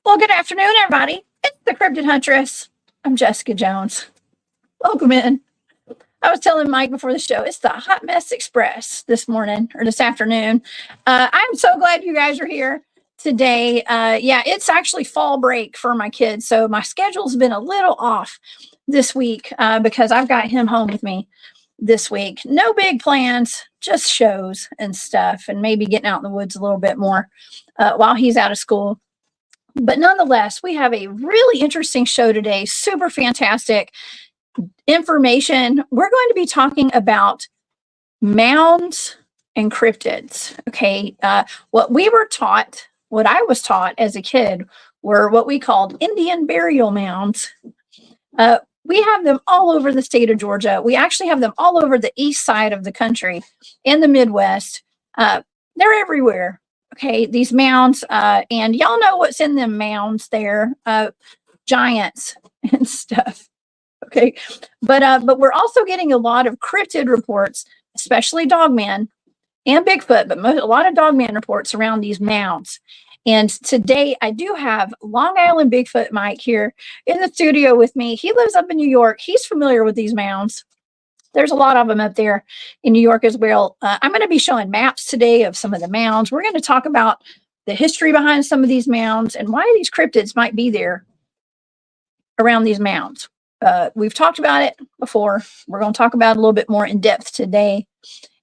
Well, good afternoon, everybody. It's the Cryptid Huntress. I'm Jessica Jones. Welcome in. I was telling Mike before the show, it's the Hot Mess Express this morning or this afternoon. I'm so glad you guys are here today. Yeah, it's actually fall break for my kids, so my schedule's been a little off this week because I've got him home with me this week. No big plans, just shows and stuff, and maybe getting out in the woods a little bit more while he's out of school. But nonetheless, we have a really interesting show today. Super fantastic information. We're going to be talking about mounds and cryptids. Okay. What I was taught as a kid were what we called Indian burial mounds. We have them all over the state of Georgia. We actually have them all over the east side of the country and the Midwest. They're everywhere. Okay, these mounds, and y'all know what's in them mounds there, giants and stuff. Okay, but we're also getting a lot of cryptid reports, especially Dogman and Bigfoot, but a lot of Dogman reports around these mounds. And today I do have Long Island Bigfoot Mike here in the studio with me. He lives up in New York. He's familiar with these mounds. There's a lot of them up there in New York as well. I'm going to be showing maps today of some of the mounds. We're going to talk about the history behind some of these mounds and why these cryptids might be there around these mounds. We've talked about it before. We're going to talk about it a little bit more in depth today.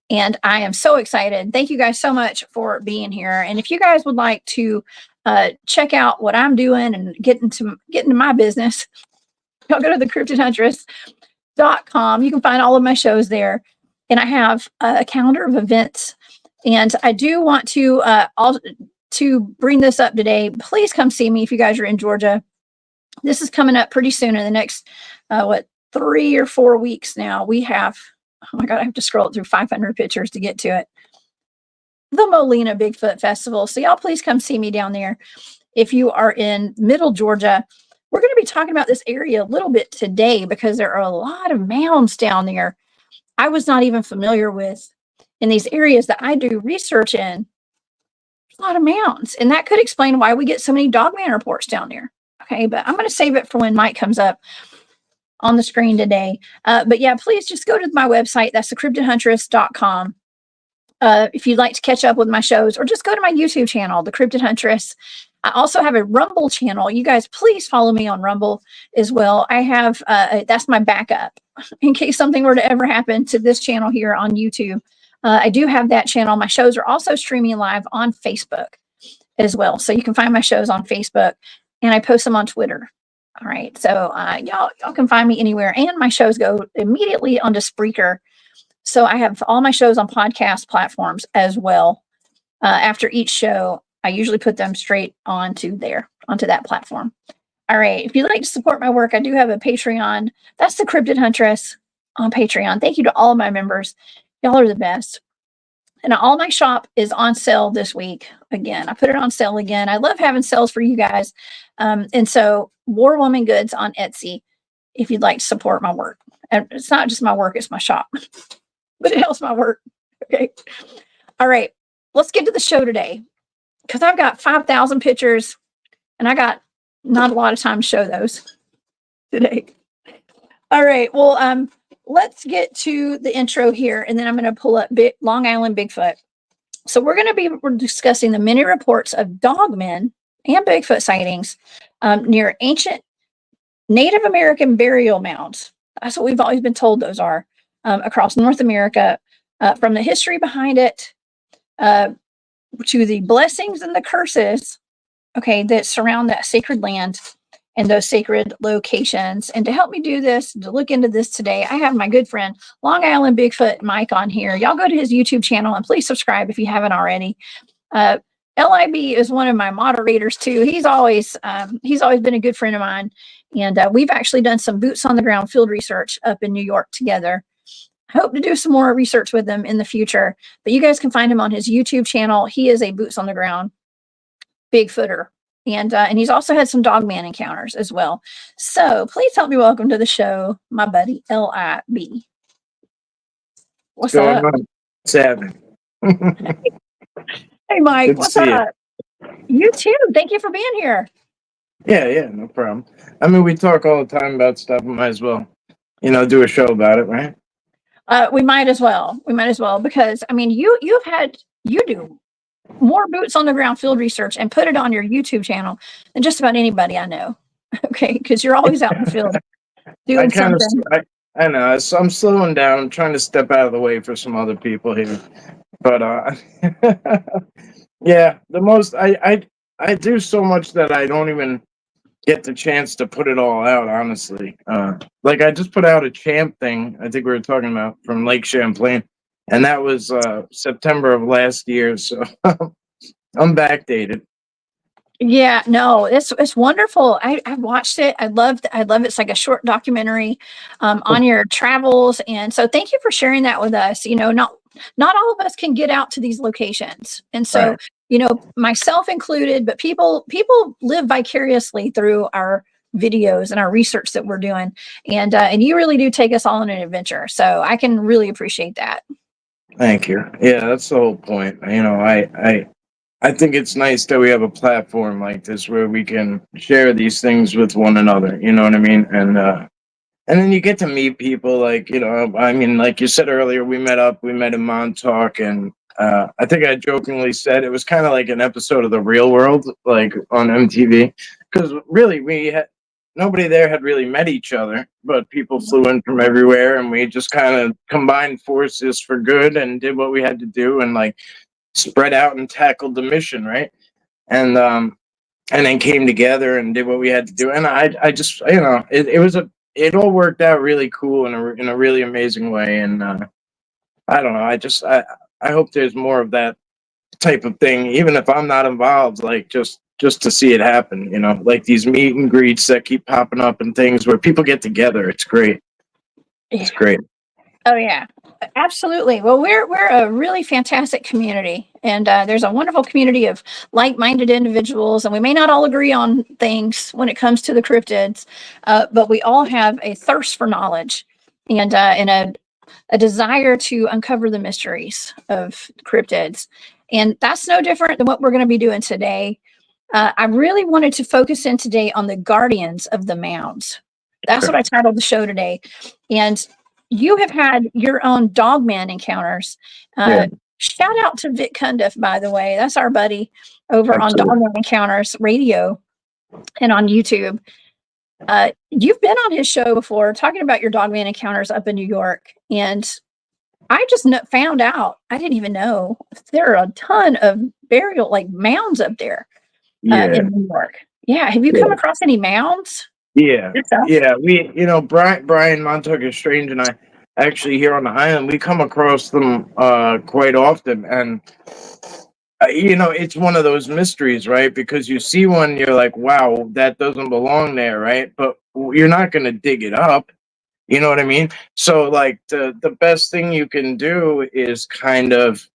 And I am so excited. Thank you guys so much for being here. And if you guys would like to check out what I'm doing and get into my business, y'all go to the cryptidhuntress.com. You can find all of my shows there, and I have a calendar of events. And I do want to bring this up today. Please come see me if you guys are in Georgia. This is coming up pretty soon in the next 3 or 4 weeks. Now we have, oh my god, I have to scroll through 500 pictures to get to it. The Molina Bigfoot Festival. So y'all please come see me down there if you are in Middle Georgia. We're going to be talking about this area a little bit today because there are a lot of mounds down there I was not even familiar with in these areas that I do research in. A lot of mounds, and that could explain why we get so many Dogman reports down there. Okay, but I'm going to save it for when Mike comes up on the screen today. But yeah, please just go to my website. That's thecryptidhuntress.com. If you'd like to catch up with my shows, or just go to my YouTube channel, The Cryptid Huntress. I also have a Rumble channel. You guys, please follow me on Rumble as well. I have, that's my backup in case something were to ever happen to this channel here on YouTube. I do have that channel. My shows are also streaming live on Facebook as well. So you can find my shows on Facebook, and I post them on Twitter. All right. So y'all can find me anywhere, and my shows go immediately onto Spreaker. So I have all my shows on podcast platforms as well. After each show, I usually put them straight onto that platform. All right. If you'd like to support my work, I do have a Patreon. That's the Cryptid Huntress on Patreon. Thank you to all of my members. Y'all are the best. And all my shop is on sale this week. Again, I put it on sale again. I love having sales for you guys. And so War Woman Goods on Etsy, if you'd like to support my work. And it's not just my work, it's my shop. But it helps my work. Okay. All right. Let's get to the show today, because I've got 5,000 pictures and I got not a lot of time to show those today. All right. Well, let's get to the intro here, and then I'm going to pull up Long Island Bigfoot. So we're going to be discussing the many reports of Dogman and Bigfoot sightings near ancient Native American burial mounds. That's what we've always been told those are across North America, from the history behind it to the blessings and the curses, okay, that surround that sacred land, and those sacred locations. And to help me do this, to look into this today, I have my good friend Long Island Bigfoot Mike on here. Y'all go to his YouTube channel and please subscribe if you haven't already. LIB is one of my moderators too. He's always been a good friend of mine, and we've actually done some boots on the ground field research up in New York together. I hope to do some more research with him in the future, but you guys can find him on his YouTube channel. He is a boots on the ground Bigfooter, and he's also had some Dogman encounters as well. So please help me welcome to the show my buddy LIB. What's up? What's happening? Hey, Mike, what's up? You too. Thank you for being here. Yeah, no problem. I mean, we talk all the time about stuff. We might as well, do a show about it, right? We might as well. Because I mean, you do more boots on the ground field research and put it on your YouTube channel than just about anybody I know. Okay, because you're always out in the field doing something. I know. So I'm slowing down. I'm trying to step out of the way for some other people here. But yeah, I do so much that I don't even get the chance to put it all out, honestly. Like I just put out a champ thing, I think we were talking about, from Lake Champlain, and that was September of last year, so I'm backdated. Yeah, no, it's wonderful. I watched it. I love it. It's like a short documentary on your travels, and so thank you for sharing that with us. Not all of us can get out to these locations, and so myself included, but people live vicariously through our videos and our research that we're doing, and you really do take us all on an adventure. So I can really appreciate that. Thank you. Yeah, that's the whole point. I think it's nice that we have a platform like this where we can share these things with one another. You know what I mean? And then you get to meet people like, I mean, like you said earlier, we met in Montauk, and I think I jokingly said it was kind of like an episode of The Real World, like on MTV, because really nobody there had really met each other, but people flew in from everywhere, and we just kind of combined forces for good and did what we had to do, and like spread out and tackled the mission, right? And then came together and did what we had to do, and I just it all worked out really cool in a really amazing way, and I don't know, I hope there's more of that type of thing, even if I'm not involved, like just to see it happen, like these meet and greets that keep popping up and things where people get together. It's great. It's great. Oh yeah, absolutely. Well, we're a really fantastic community, and there's a wonderful community of like-minded individuals, and we may not all agree on things when it comes to the cryptids, but we all have a thirst for knowledge and a desire to uncover the mysteries of cryptids. And that's no different than what we're going to be doing today. I really wanted to focus in today on the guardians of the mounds. That's what I titled the show today. And you have had your own Dogman encounters. Shout out to Vic Cundiff, by the way. That's our buddy over on Dogman Encounters Radio and on YouTube. You've been on his show before talking about your Dogman encounters up in New York. And I just found out, I didn't even know, there are a ton of burial, like mounds up there in New York. Yeah. Have you come across any mounds? Yeah. We, Brian Montauk is Strange and I actually here on the island, we come across them quite often. And, it's one of those mysteries, right? Because you see one, you're like, wow, that doesn't belong there, right? But you're not going to dig it up. You know what I mean? So, like, the best thing you can do is kind of,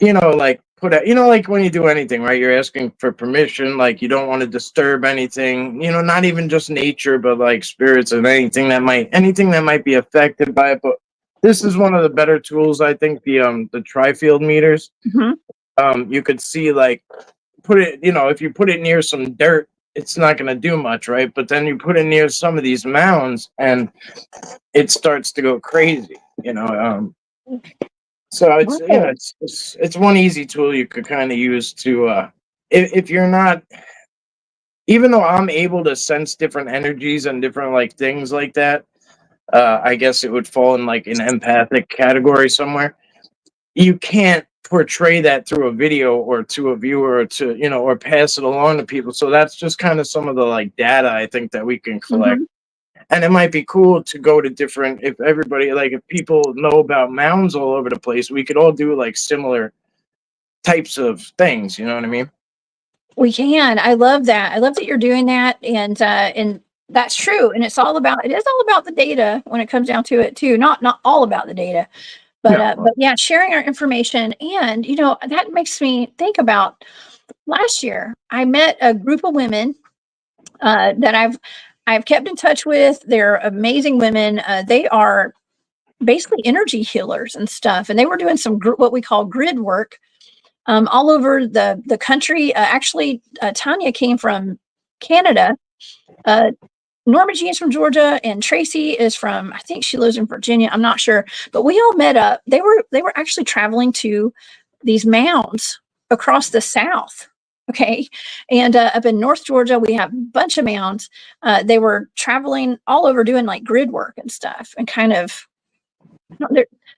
like, put out, like when you do anything, right? You're asking for permission, like you don't want to disturb anything, not even just nature, but like spirits and anything that might be affected by it. But this is one of the better tools, I think, the tri-field meters. Mm-hmm. You could see, like, put it, if you put it near some dirt, it's not going to do much, right? But then you put it near some of these mounds and it starts to go crazy, So it's one easy tool you could kind of use to, if you're not, even though I'm able to sense different energies and different like things like that, I guess it would fall in like an empathic category somewhere. You can't portray that through a video or to a viewer or to, you know, or pass it along to people. So that's just kind of some of the like data I think that we can collect. Mm-hmm. And it might be cool to go to different, if everybody, like if people know about mounds all over the place, we could all do like similar types of things. You know what I mean? We can. I love that. I love that you're doing that. And that's true. And it is all about the data when it comes down to it too. Not all about the data, but yeah, sharing our information. And, you know, that makes me think about last year. I met a group of women that I've kept in touch with. They're amazing women. They are basically energy healers and stuff. And they were doing some what we call grid work all over the country. Actually, Tanya came from Canada. Norma Jean's from Georgia, and Tracy is from, I think she lives in Virginia. I'm not sure, but we all met up. They were actually traveling to these mounds across the South. Okay. And up in North Georgia, we have a bunch of mounds. They were traveling all over doing like grid work and stuff, and kind of,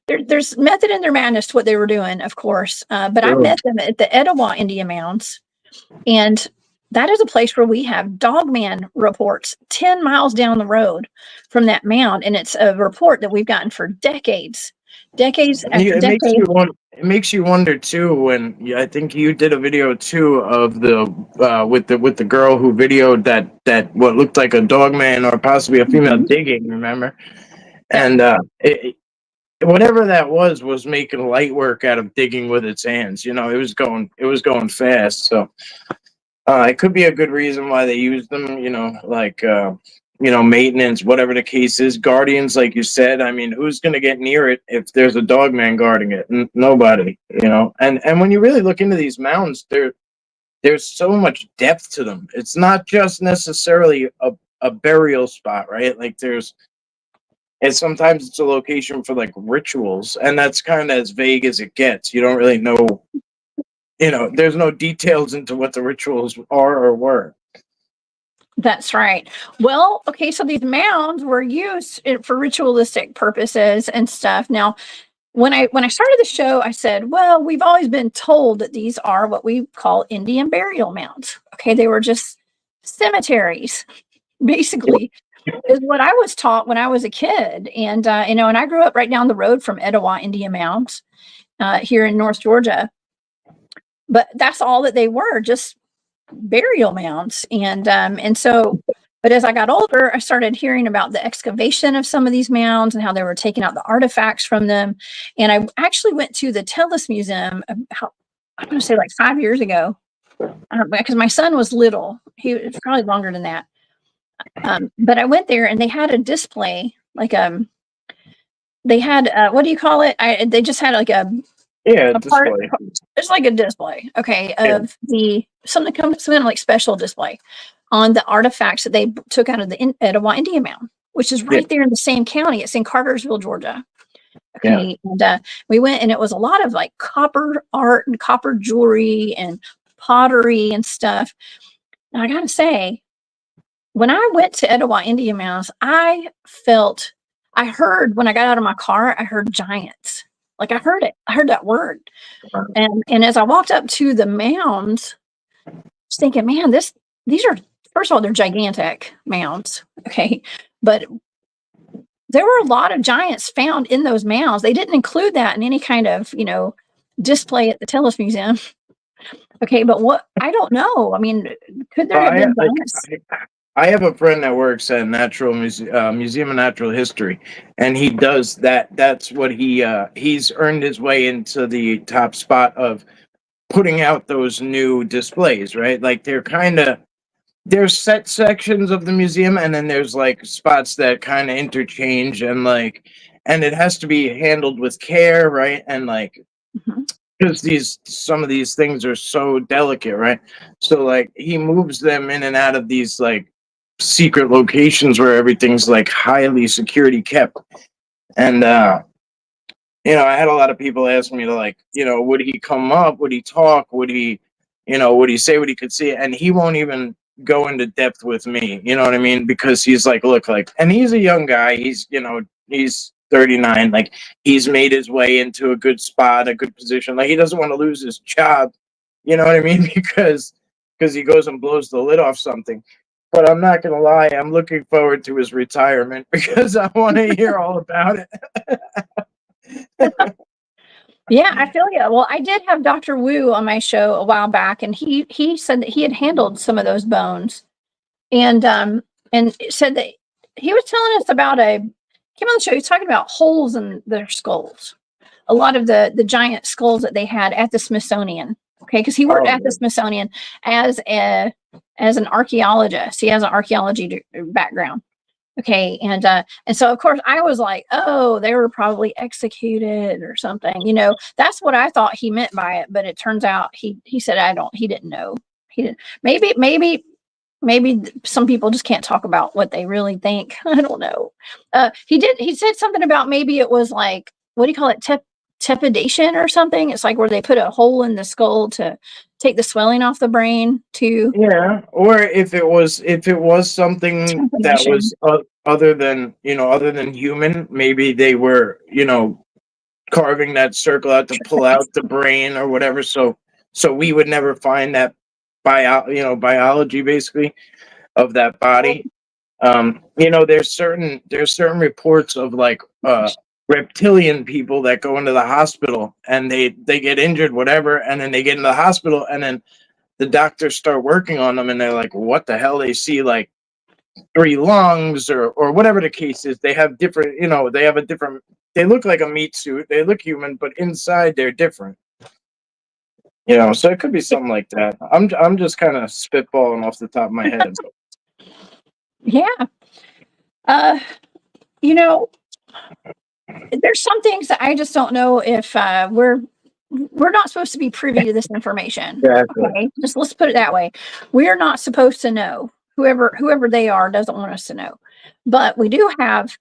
there's method in their madness to what they were doing, of course. But I met them at the Etowah Indian Mounds, and that is a place where we have Dogman reports 10 miles down the road from that mound. And it's a report that we've gotten for decades after decades. It makes you wonder too, when I think you did a video too of the with the girl who videoed that what looked like a dogman or possibly a female digging, remember? And whatever that was making light work out of digging with its hands. You know, it was going fast. So it could be a good reason why they use them, you know, like, you know, maintenance, whatever the case is. Guardians, like you said, I mean, who's going to get near it if there's a dogman guarding it? Nobody, you know. And when you really look into these mountains, there's so much depth to them. It's not just necessarily a burial spot, right? Like sometimes it's a location for like rituals, and that's kind of as vague as it gets. You don't really know. You know, there's no details into what the rituals are or were. That's right. Well, okay, so these mounds were used for ritualistic purposes and stuff. Now, when I started the show, I said, well, we've always been told that these are what we call Indian burial mounds. Okay, they were just cemeteries, basically, is what I was taught when I was a kid. And you know, and I grew up right down the road from Etowah Indian Mounds here in North Georgia. But that's all that they were, just burial mounds. And so, but as I got older, I started hearing about the excavation of some of these mounds and how they were taking out the artifacts from them. And I actually went to the Tellus Museum about, I'm going to say like 5 years ago, because my son was little. He was probably longer than that. But I went there and they had a display, like they had what do you call it? They just had like display. It's like a display, okay, of something like special display on the artifacts that they took out of the Etowah Indian Mound, which is right there in the same county. It's in Cartersville, Georgia. Okay, and we went, and it was a lot of like copper art and copper jewelry and pottery and stuff. And I gotta say, when I went to Etowah Indian Mounds, I heard when I got out of my car, I heard giants. Like I heard it. I heard that word. And as I walked up to the mounds, I was thinking, man, these are, first of all, they're gigantic mounds. Okay. But there were a lot of giants found in those mounds. They didn't include that in any kind of, you know, display at the Tellus Museum. Okay. But I don't know. I mean, could there have been giants? I have a friend that works at Museum of Natural History, and he does that. That's what he's earned his way into the top spot of putting out those new displays, right? Like there's set sections of the museum, and then there's like spots that kind of interchange, and it has to be handled with care, right? And like, because some of these things are so delicate, right? So like he moves them in and out of these like secret locations where everything's like highly security kept. And you know, I had a lot of people ask me to, like, you know, would he come up, would he talk, would he say what he could see? And he won't even go into depth with me, you know what I mean? Because he's like, look, like, and he's a young guy, he's, you know, he's 39. Like, he's made his way into a good spot, a good position. Like, he doesn't want to lose his job. You know what I mean? Because he goes and blows the lid off something. But I'm not gonna lie, I'm looking forward to his retirement because I want to hear all about it. Yeah, I feel you. Well, I did have Dr. Wu on my show a while back, and he said that he had handled some of those bones, and said that he was telling us about came on the show. He was talking about holes in their skulls. A lot of the giant skulls that they had at the Smithsonian. Okay, because he worked at the Smithsonian as an archaeologist. He has an archaeology background. Okay, and so of course I was like, oh, they were probably executed or something. You know, that's what I thought he meant by it. But it turns out he said he didn't know. He didn't. Maybe some people just can't talk about what they really think. I don't know. He said something about maybe it was like, what do you call it? Trepidation or something. It's like where they put a hole in the skull to take the swelling off the brain too. Yeah, or if it was something that was other than human, maybe they were carving that circle out to pull out the brain or whatever. So we would never find that biology basically of that body. There's certain reports of like reptilian people that go into the hospital and they get injured, whatever, and then they get into the hospital and then the doctors start working on them and they're like, what the hell? They see like 3 lungs or whatever the case is. They have different, they look like a meat suit. They look human, but inside they're different. So it could be something like that. I'm just kind of spitballing off the top of my head. Yeah. There's some things that I just don't know if we're not supposed to be privy to this information. Exactly. Okay? Just let's put it that way. We're not supposed to know. Whoever they are doesn't want us to know. But we do have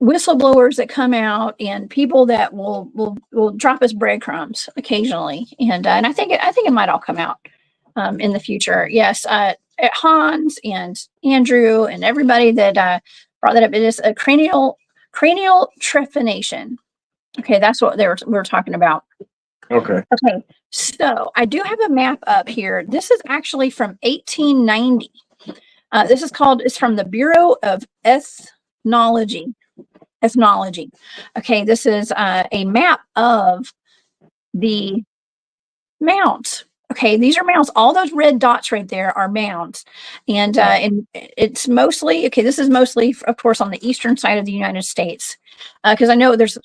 whistleblowers that come out and people that will drop us breadcrumbs occasionally. And I think it might all come out in the future. Yes, Hans and Andrew and everybody that brought that up. It is a cranial trepanation. Okay, that's what we were talking about. Okay. So I do have a map up here. This is actually from 1890. It's from the Bureau of Ethnology. Okay, this is a map of the mounds. Okay, these are mounds. All those red dots right there are mounds. And it's mostly, this is mostly, of course, on the eastern side of the United States. Because I know there's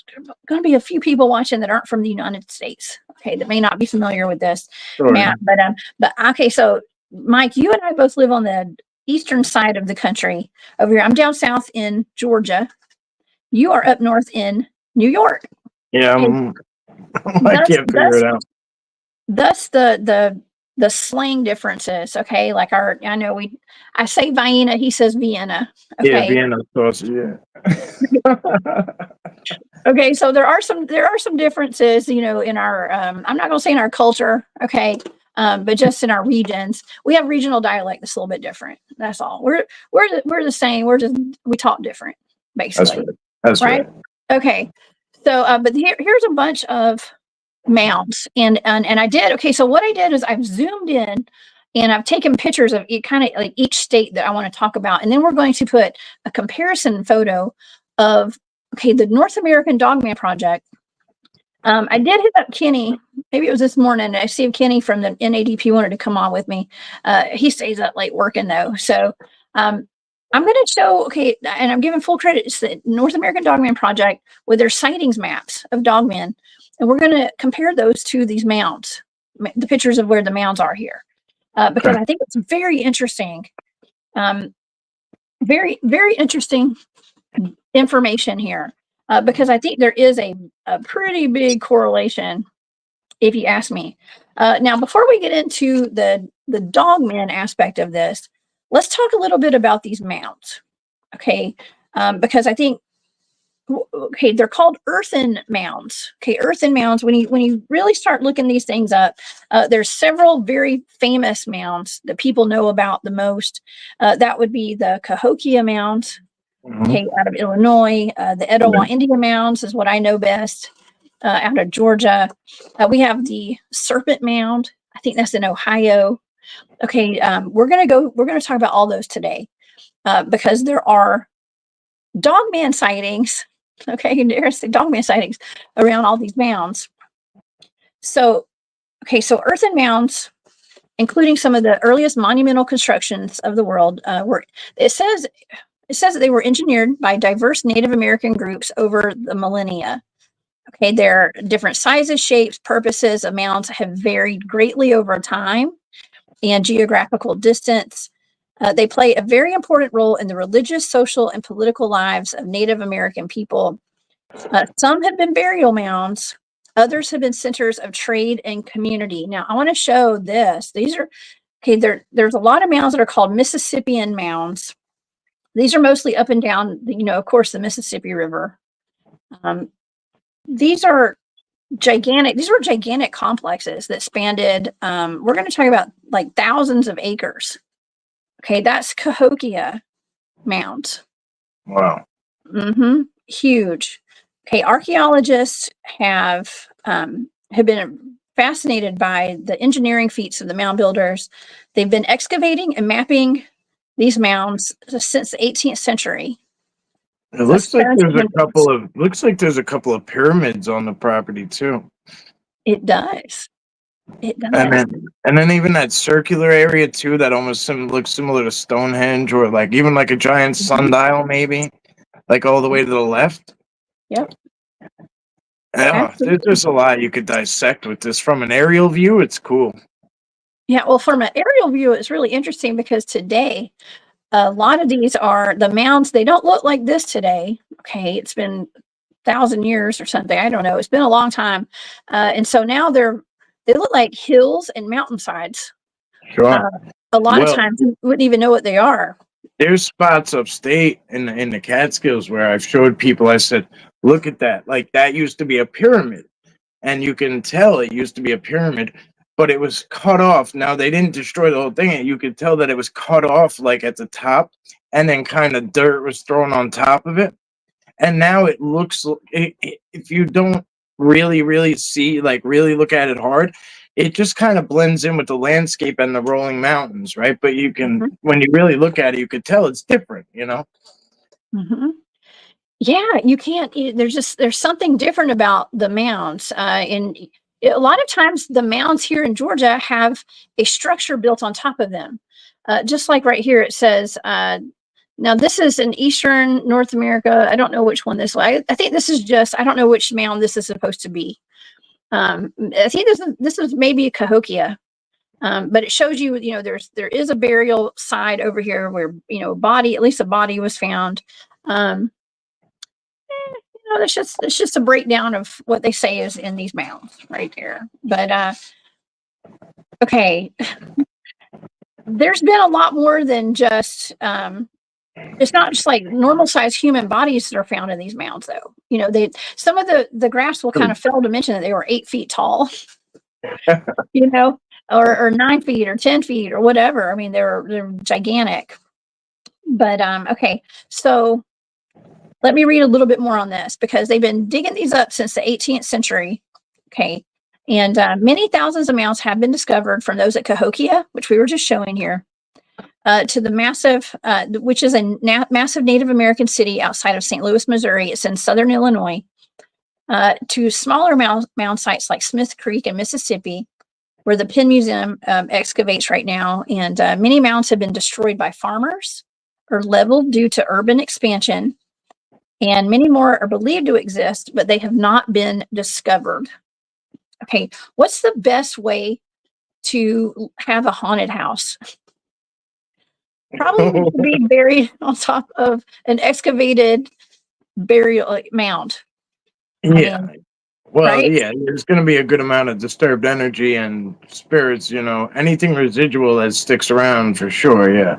going to be a few people watching that aren't from the United States. Okay, that may not be familiar with this map. But okay, so Mike, you and I both live on the eastern side of the country over here. I'm down south in Georgia. You are up north in New York. Yeah, I can't figure it out. Thus the slang differences, okay? Like I say Vienna, he says Vienna. Okay? Yeah, Vienna sausage, yeah. Okay, so there are some differences, in our I'm not gonna say in our culture, okay, but just in our regions. We have regional dialect that's a little bit different. That's all. We're the same. We talk different, basically. That's right. Okay. So but here's a bunch of mounds and I did. Okay, so what I did is I've zoomed in and I've taken pictures of kind of like each state that I want to talk about, and then we're going to put a comparison photo of the North American Dogman Project. I did hit up Kenny, maybe it was this morning. I see if Kenny from the NADP wanted to come on with me. He stays up late working though, so I'm going to show, and I'm giving full credit, it's the North American Dogman Project with their sightings maps of dogmen. And we're going to compare those to these mounds, the pictures of where the mounds are here, because I think it's very interesting. Very, very interesting information here, because I think there is a pretty big correlation, if you ask me. Now, before we get into the dogman aspect of this, let's talk a little bit about these mounds, because I think, they're called earthen mounds. Earthen mounds. When you really start looking these things up, there's several very famous mounds that people know about the most. That would be the Cahokia Mound. Okay, out of Illinois. The Etowah Indian Mounds is what I know best. Out of Georgia. We have the Serpent Mound. I think that's in Ohio. Okay, we're going to talk about all those today because there are Dogman sightings. Okay, there's the Dogman sightings around all these mounds. So, okay, so earthen mounds, including some of the earliest monumental constructions of the world, it says that they were engineered by diverse Native American groups over the millennia. Okay, their different sizes, shapes, purposes of mounds have varied greatly over time and geographical distance. They play a very important role in the religious, social, and political lives of Native American people. Some have been burial mounds. Others have been centers of trade and community. Now, I want to show this. These are, okay, there's a lot of mounds that are called Mississippian mounds. These are mostly up and down, of course, the Mississippi River. These are gigantic. These were gigantic complexes that spanned, we're going to talk about like thousands of acres. Okay, that's Cahokia Mound. Wow. Huge. Okay, archaeologists have been fascinated by the engineering feats of the mound builders. They've been excavating and mapping these mounds since the 18th century. It looks like there's a couple of pyramids on the property too. It does. It does. And then even that circular area too, that almost looks similar to Stonehenge, or like even like a giant sundial, maybe, like all the way to the left. Yep. Yeah, there's a lot you could dissect with this. From an aerial view, it's cool. Yeah, well, from an aerial view, it's really interesting because today, a lot of these are the mounds. They don't look like this today. Okay, it's been 1,000 years or something. I don't know. It's been a long time, and so now they look like hills and mountainsides. Sure. A lot of times, you wouldn't even know what they are. There's spots upstate in the Catskills where I've showed people. I said, "Look at that! Like that used to be a pyramid, and you can tell it used to be a pyramid, but it was cut off. Now they didn't destroy the whole thing, and you could tell that it was cut off like at the top, and then kind of dirt was thrown on top of it. And now it looks, if you don't really see, like really look at it hard, it just kind of blends in with the landscape and the rolling mountains, right? But you can, when you really look at it, you could tell it's different, Yeah, you can't. There's something different about the mounds, and a lot of times the mounds here in Georgia have a structure built on top of them, just like right here. It says. Now this is in Eastern North America. I don't know which one this was. I think this is just. I don't know which mound this is supposed to be. I think this is maybe a Cahokia, but it shows you. There is a burial side over here where at least a body was found. It's just a breakdown of what they say is in these mounds right there. But okay, there's been a lot more than just. It's not just like normal sized human bodies that are found in these mounds, though. Some of the graphs will kind of fail to mention that they were 8 feet tall, or 9 feet or 10 feet or whatever. I mean, they're gigantic. But okay, so let me read a little bit more on this because they've been digging these up since the 18th century. Okay, and many thousands of mounds have been discovered, from those at Cahokia, which we were just showing here, to the massive, which is a massive Native American city outside of St. Louis, Missouri. It's in southern Illinois. To smaller mound sites like Smith Creek in Mississippi, where the Penn Museum excavates right now. And many mounds have been destroyed by farmers or leveled due to urban expansion. And many more are believed to exist, but they have not been discovered. Okay, what's the best way to have a haunted house? Probably to be buried on top of an excavated burial mound. Yeah. Right? Yeah, there's going to be a good amount of disturbed energy and spirits, anything residual that sticks around for sure. Yeah.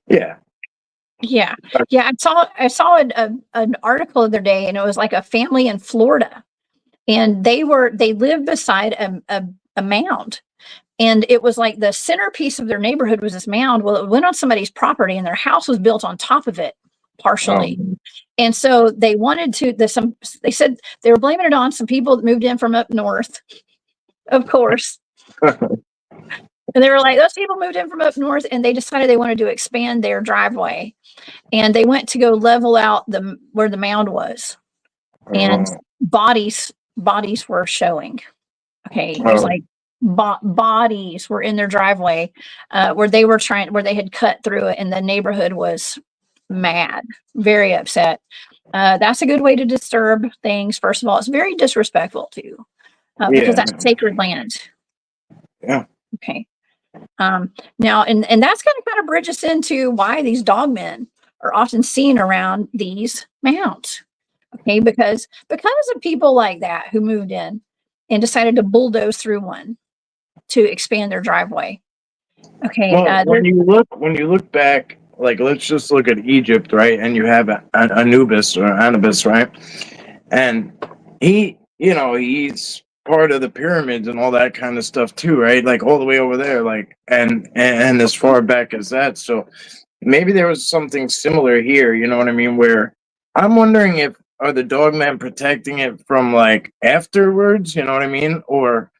Yeah. Yeah. Yeah. I saw an article the other day, and it was like a family in Florida, and they lived beside a mound. And it was like the centerpiece of their neighborhood was this mound. Well, it went on somebody's property, and their house was built on top of it. partially. And so they wanted to, they said they were blaming it on some people that moved in from up north, of course. And they were like, those people moved in from up north, and they decided they wanted to expand their driveway. And they went to go level out where the mound was. And bodies were showing. Okay. It was like bodies were in their driveway where they had cut through it, and the neighborhood was mad, very upset. That's a good way to disturb things. First of all, it's very disrespectful too, because that's sacred land. Yeah. Okay. Now, and that's going to kind of bridge us into why these dogmen are often seen around these mounds. Okay, because of people like that who moved in and decided to bulldoze through one to expand their driveway. Okay. Well, when you look back, like, let's just look at Egypt, right? And you have Anubis or Anubis, right? And he's part of the pyramids and all that kind of stuff too, right? Like all the way over there, like, and as far back as that. So maybe there was something similar here, you know what I mean? Where I'm wondering are the dogmen protecting it from like afterwards, you know what I mean? Or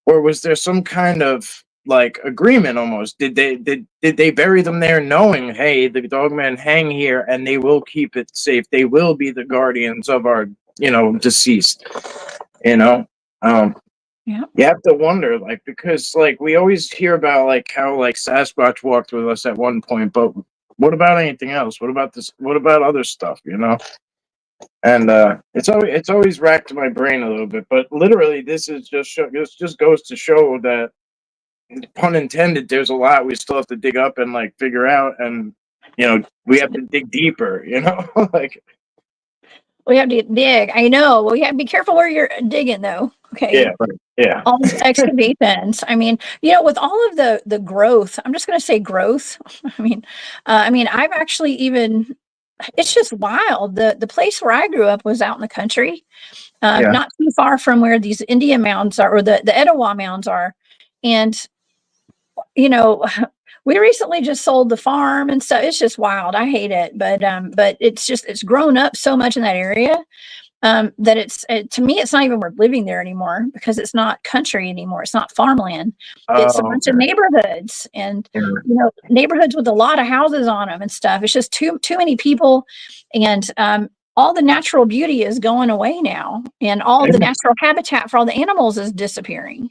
was there some kind of like agreement almost? Did they bury them there knowing, hey, the dogmen hang here and they will keep it safe. They will be the guardians of our, deceased, Yeah. You have to wonder, like, because like we always hear about like how like Sasquatch walked with us at one point, but what about anything else? What about this? What about other stuff, And it's always racked my brain a little bit, but literally this just goes to show that, pun intended, there's a lot we still have to dig up and like figure out, and we have to dig deeper, like we have to dig. I know. Well, you have to be careful where you're digging, though. Okay. Yeah. Right. Yeah. All these excavations. I mean, with all of the growth, I'm just going to say growth. I mean, I've actually even. It's just wild. The place where I grew up was out in the country, not too far from where these Indian mounds are, or the Etowah mounds are, and we recently just sold the farm and stuff. It's just wild. I hate it, but it's grown up so much in that area that to me, it's not even worth living there anymore, because it's not country anymore. It's not farmland. It's a bunch of neighborhoods, and neighborhoods with a lot of houses on them and stuff. It's just too many people, and all the natural beauty is going away now, and all the natural habitat for all the animals is disappearing.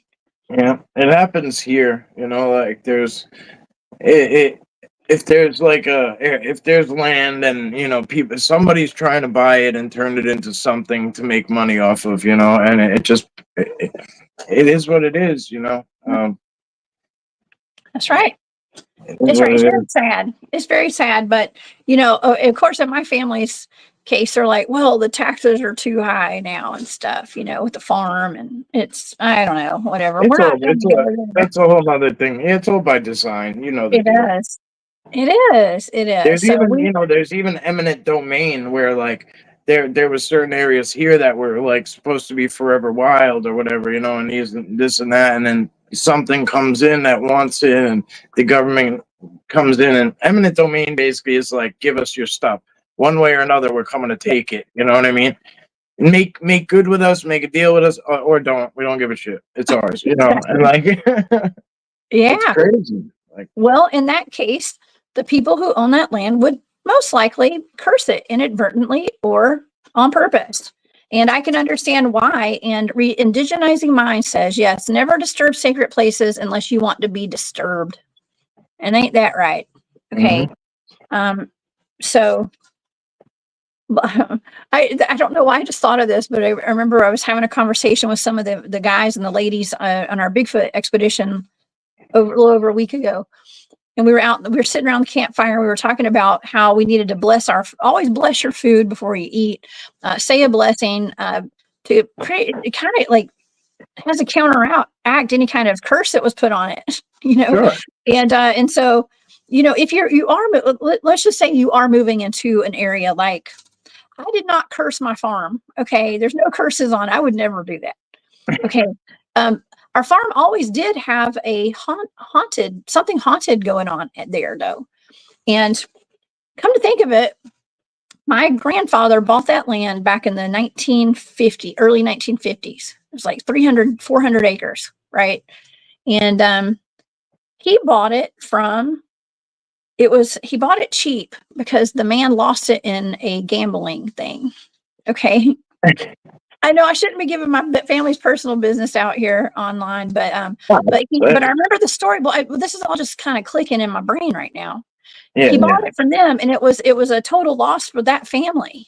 Yeah, it happens here. Like there's if there's land and somebody's trying to buy it and turn it into something to make money off of, and it is what it is. That's right. It's very sad. It's very sad, but of course, in my family's case, they're like, well, the taxes are too high now and stuff, with the farm, and I don't know, whatever. That's a whole other thing. It's all by design, It is. It is. There's there's even eminent domain where like there was certain areas here that were like supposed to be forever wild or whatever, and this and that, and then something comes in that wants it, and the government comes in, and eminent domain basically is like, give us your stuff. One way or another, we're coming to take it. You know what I mean? Make good with us, make a deal with us, or don't. We don't give a shit. It's ours. And like, yeah, it's crazy. Like, well, in that case, the people who own that land would most likely curse it inadvertently or on purpose. And I can understand why. And Indigenizing Mind says, yes, never disturb sacred places unless you want to be disturbed. And ain't that right? Okay. Mm-hmm. So I don't know why I just thought of this, but I remember I was having a conversation with some of the guys and the ladies on our Bigfoot expedition a little over a week ago. And we were sitting around the campfire. We were talking about how we needed to always bless your food before you eat. Say a blessing to create, it kind of like has a counteract any kind of curse that was put on it, Sure. And so, let's just say you are moving into an area like, I did not curse my farm. Okay. There's no curses on it. I would never do that. Okay. Our farm always did have a something haunted going on there, though. And come to think of it, My grandfather bought that land back in the early 1950s. It was like 300, 400 acres, right? And he bought it he bought it cheap because the man lost it in a gambling thing. Okay. I know I shouldn't be giving my family's personal business out here online, but I remember the story. But this is all just kind of clicking in my brain right now. He bought it from them, and it was a total loss for that family.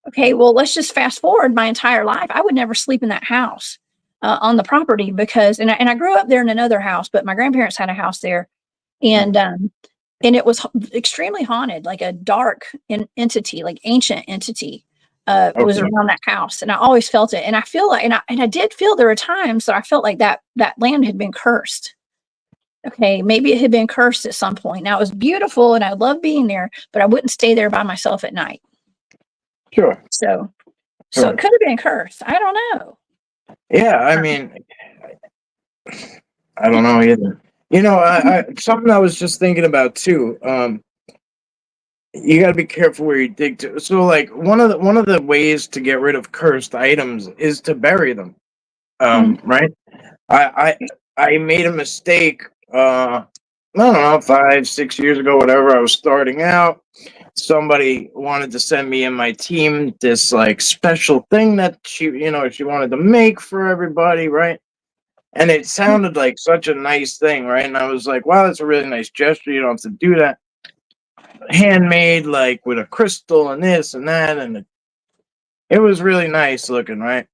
Okay, well, let's just fast forward my entire life. I would never sleep in that house on the property because, and I grew up there in another house, but my grandparents had a house there, and it was extremely haunted, like a dark entity, like ancient entity. Was around that house, and I always felt it. And I feel like, and I did feel there were times that I felt like that land had been cursed. Okay, maybe it had been cursed at some point. Now it was beautiful, and I loved being there, but I wouldn't stay there by myself at night. Sure. So it could have been cursed. I don't know. Yeah, I mean, I don't know either. You know, something I was just thinking about too. You got to be careful where you dig to. So, like one of the ways to get rid of cursed items is to bury them. Right? I made a mistake. I don't know, 5-6 years ago, whatever. I was starting out. Somebody wanted to send me and my team this like special thing that she wanted to make for everybody, right? And it sounded like such a nice thing, right? And I was like, wow, that's a really nice gesture. You don't have to do that. Handmade, like with a crystal and this and that, and it was really nice looking, right?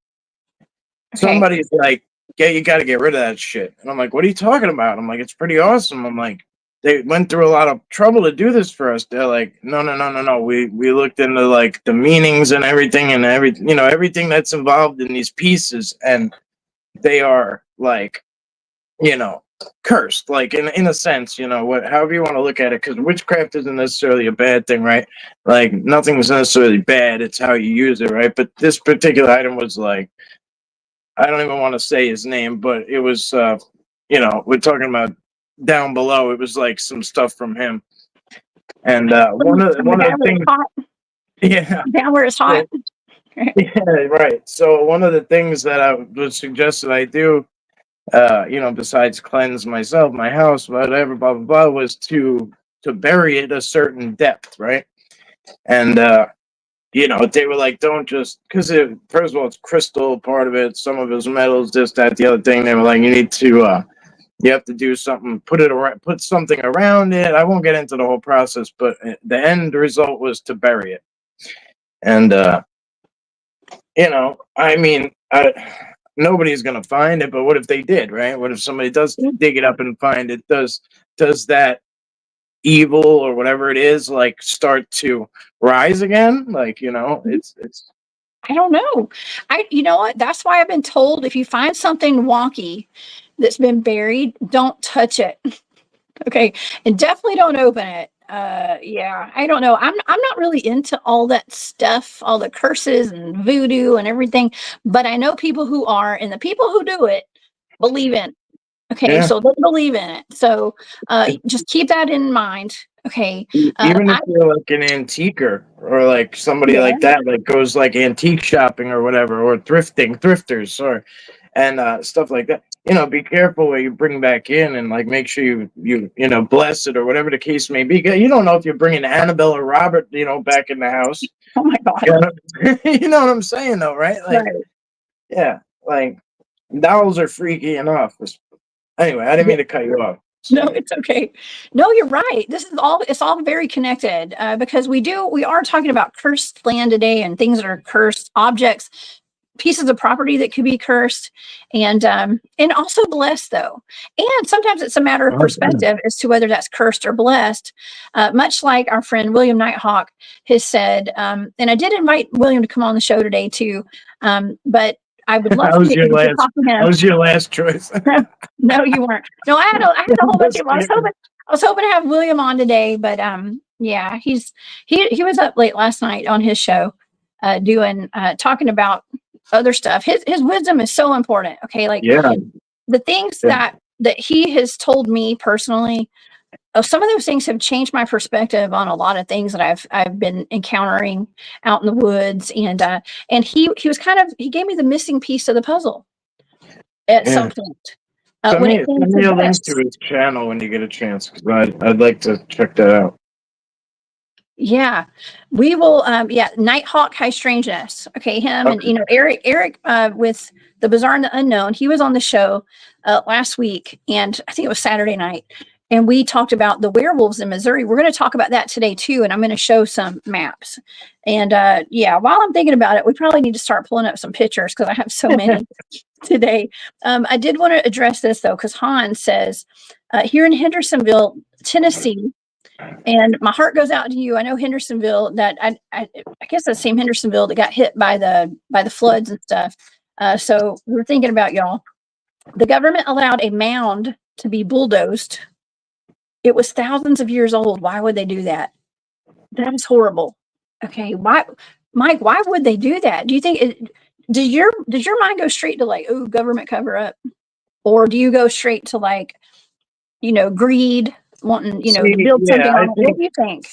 Okay. Somebody's like, yeah, you got to get rid of that shit. And I'm like, what are you talking about? I'm like, it's pretty awesome. I'm like, they went through a lot of trouble to do this for us. They're like, no. We looked into like the meanings and everything everything that's involved in these pieces, and they are like, cursed, like in a sense, however you want to look at it, because witchcraft isn't necessarily a bad thing, right? Like nothing's necessarily bad, it's how you use it, right? But this particular item was like, I don't even want to say his name, but it was we're talking about down below, it was like some stuff from him. And one of the things, yeah, down where it's hot. Yeah, right. So one of the things that I would suggest that I do, besides cleanse myself, my house, whatever, blah blah blah, was to bury it a certain depth, right? And they were like, don't just, because first of all, it's crystal, part of it, some of it's metals, this, that, the other thing. They were like, you need to you have to do something, put something around it. I won't get into the whole process, but the end result was to bury it. And I mean, nobody's gonna find it, but what if they did, right? What if somebody does dig it up and find it? Does that evil or whatever it is like start to rise again? Like, it's I don't know. You know what? That's why I've been told if you find something wonky that's been buried, don't touch it. Okay, and definitely don't open it. Yeah, I don't know. I'm not really into all that stuff, all the curses and voodoo and everything, but I know people who are, and the people who do it believe in it. Okay, so they believe in it. So just keep that in mind. Okay. Even if you're like an antiquer or like somebody like that, like goes like antique shopping or whatever, or thrifters, and stuff like that. Be careful what you bring back in, and like make sure you bless it or whatever the case may be. You don't know if you're bringing Annabelle or Robert, back in the house. Oh my God. You know what I'm saying though, right? Like, yeah, like dolls are freaky enough. Anyway, I didn't mean to cut you off. No, it's okay. No, you're right. It's all very connected because we are talking about cursed land today and things that are cursed, objects, pieces of property that could be cursed, and also blessed though. And sometimes it's a matter of perspective as to whether that's cursed or blessed. Much like our friend William Nighthawk has said, and I did invite William to come on the show today too, but I would love to talk to him. That was your last choice. No, you weren't. No, I had a whole bunch of. I was hoping to have William on today, but yeah, he was up late last night on his show, talking about other stuff. His wisdom is so important. Okay, like the things that he has told me personally, some of those things have changed my perspective on a lot of things that I've been encountering out in the woods. And he was he gave me the missing piece of the puzzle at some Yeah. point Send when it me came send to me a link this. to his channel when you get a chance, because I'd like to check that out. Yeah, we will. Yeah, Nighthawk High Strangeness. Okay, him and Okay. Eric with the Bizarre and the Unknown. He was on the show last week, and I think it was Saturday night, and we talked about the werewolves in Missouri. We're going to talk about that today too, and I'm going to show some maps. And yeah, while I'm thinking about it, we probably need to start pulling up some pictures because I have so many today. I did want to address this though, because Hans says here in Hendersonville, Tennessee. And my heart goes out to you. I know Hendersonville. That I guess the same Hendersonville that got hit by the floods and stuff. So we're thinking about y'all. The government allowed a mound to be bulldozed. It was thousands of years old. Why would they do that? That is horrible. Okay, why, Mike? Why would they do that? Do you think does your mind go straight to like, oh, government cover up, or do you go straight to like, greed, wanting, to See, build yeah, something I on it? What think, do you think?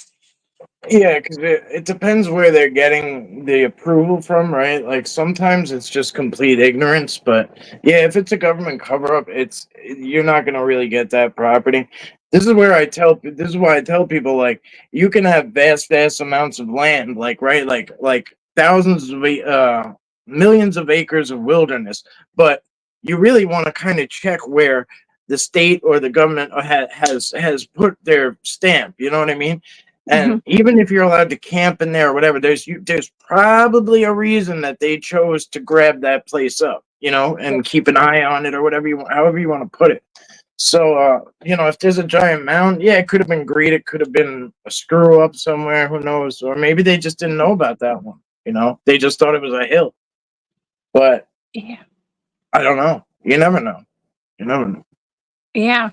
yeah, because it depends where they're getting the approval from, right? Like sometimes it's just complete ignorance, but yeah, if it's a government cover up, you're not gonna really get that property. This is why I tell people, like, you can have vast amounts of land, like, right, like thousands of millions of acres of wilderness, but you really want to kind of check where the state or the government has put their stamp. You know what I mean? And Mhm. even if you're allowed to camp in there or whatever, there's probably a reason that they chose to grab that place up, and keep an eye on it or whatever however you want to put it. So, if there's a giant mound, yeah, it could have been greed. It could have been a screw up somewhere. Who knows? Or maybe they just didn't know about that one. They just thought it was a hill. But Yeah. I don't know. You never know. You never know. Yeah.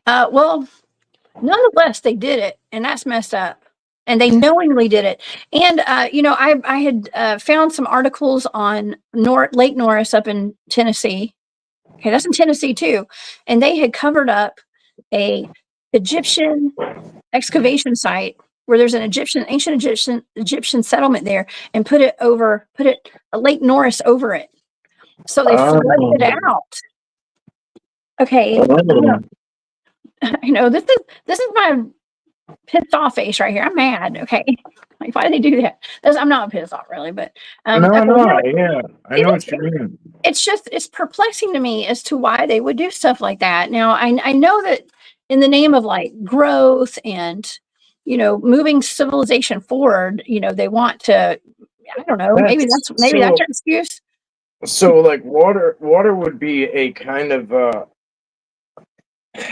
Well, nonetheless, they did it, and that's messed up. And they knowingly did it. And I had found some articles on Lake Norris up in Tennessee. Okay, that's in Tennessee too. And they had covered up a Egyptian excavation site where there's an ancient Egyptian settlement there, and put it Lake Norris over it. So they flooded it Oh, out. Okay, oh. this is my pissed off face right here. I'm mad. Okay, like why do they do that? I'm not pissed off really, but No, okay, no, yeah, I it know is. what you mean. It's perplexing to me as to why they would do stuff like that. Now I know that in the name of like growth and moving civilization forward, they want to. I don't know. That's Maybe that's so. your excuse. So, like, water would be a kind of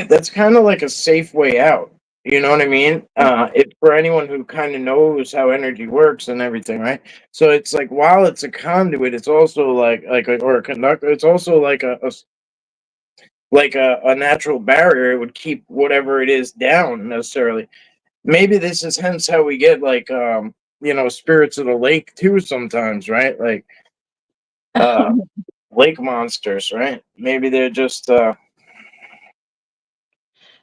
that's kind of like a safe way out. You know what I mean? It's for anyone who kind of knows how energy works and everything, right? So it's like, while it's a conduit, it's also or a conductor. It's also like a natural barrier. It would keep whatever it is down necessarily. Maybe this is hence how we get like spirits of the lake too sometimes, right? Like uh lake monsters, right? Maybe they're just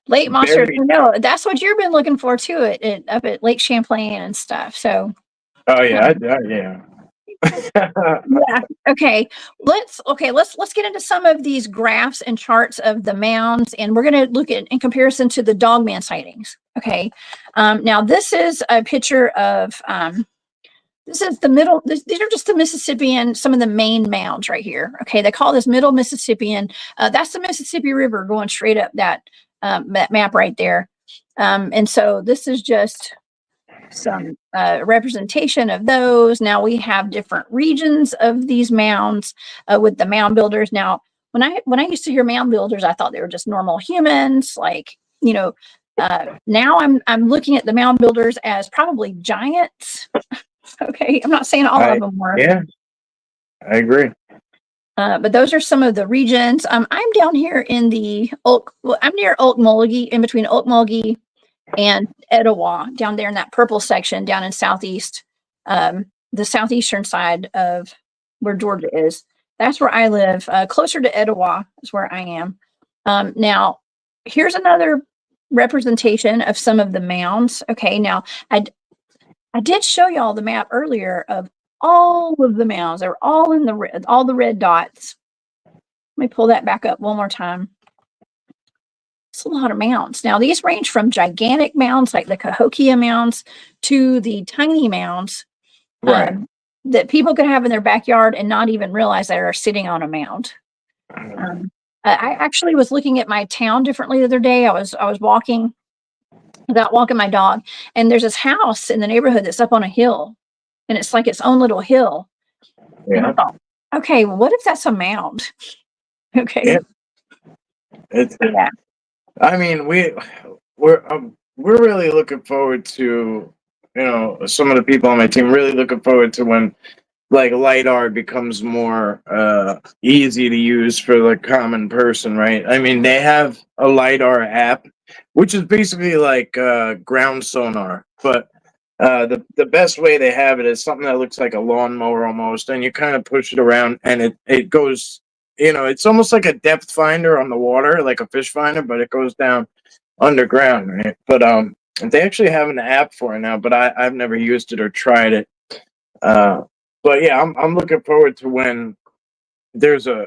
Lake monsters. buried. No, that's what you've been looking for too up at Lake Champlain and stuff. So. Oh yeah, um, yeah. Yeah. Okay. Let's get into some of these graphs and charts of the mounds, and we're going to look at in comparison to the Dogman sightings. Okay. Now this is a picture of this is the middle. These are just the Mississippian, some of the main mounds right here. Okay. They call this middle Mississippian. That's the Mississippi River going straight up that map right there. And so this is just some representation of those. Now we have different regions of these mounds with the mound builders. Now, when I used to hear mound builders, I thought they were just normal humans. Like now I'm looking at the mound builders as probably giants. Okay, I'm not saying all of I them were. Yeah, I agree. But those are some of the regions. I'm down here in the Oak. Well, I'm near Okmulgee, in between Okmulgee and Etowah, down there in that purple section down in southeast, the southeastern side of where Georgia is. That's where I live. Closer to Etowah is where I am. Now, here's another representation of some of the mounds. Okay, now I did show y'all the map earlier of all of the mounds. They're all in the red, all the red dots. Let me pull that back up one more time. It's a lot of mounds. Now, these range from gigantic mounds like the Cahokia mounds to the tiny mounds Right. that people could have in their backyard and not even realize they are sitting on a mound. I actually was looking at my town differently the other day. I was walking, about walking my dog, and there's this house in the neighborhood that's up on a hill, and it's like its own little hill. And I Yeah. thought, okay, well, what if that's a mound? Okay. Yeah. It's, Yeah. I mean, we're really looking forward to, some of the people on my team really looking forward to when like LiDAR becomes more easy to use for the common person, right? I mean, they have a LiDAR app, which is basically like ground sonar, but the best way they have it is something that looks like a lawnmower almost, and you kind of push it around, and it goes, it's almost like a depth finder on the water, like a fish finder, but it goes down underground, right? But they actually have an app for it now, but I've never used it or tried it. But yeah, I'm looking forward to when there's a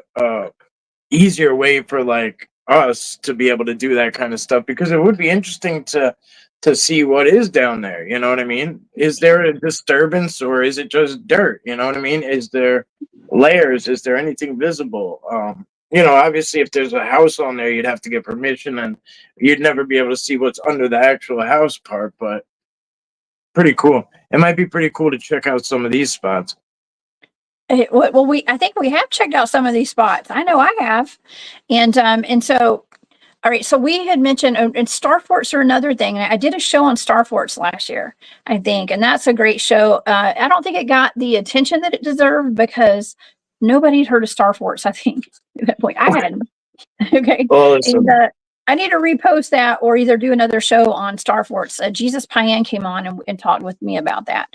easier way for like us to be able to do that kind of stuff, because it would be interesting to see what is down there. You know what I mean? Is there a disturbance, or is it just dirt? You know what I mean? Is there layers? Is there anything visible? Obviously, if there's a house on there, you'd have to get permission, and you'd never be able to see what's under the actual house part. But pretty cool. It might be pretty cool to check out some of these spots. Well, I think we have checked out some of these spots. I know I have, and so, all right. So we had mentioned, and star forts are another thing. I did a show on star forts last year, I think, and that's a great show. I don't think it got the attention that it deserved because nobody had heard of star forts. I think at that point I hadn't. Okay, Well, and listen, I need to repost that or either do another show on star forts. Jesus Payan came on and talked with me about that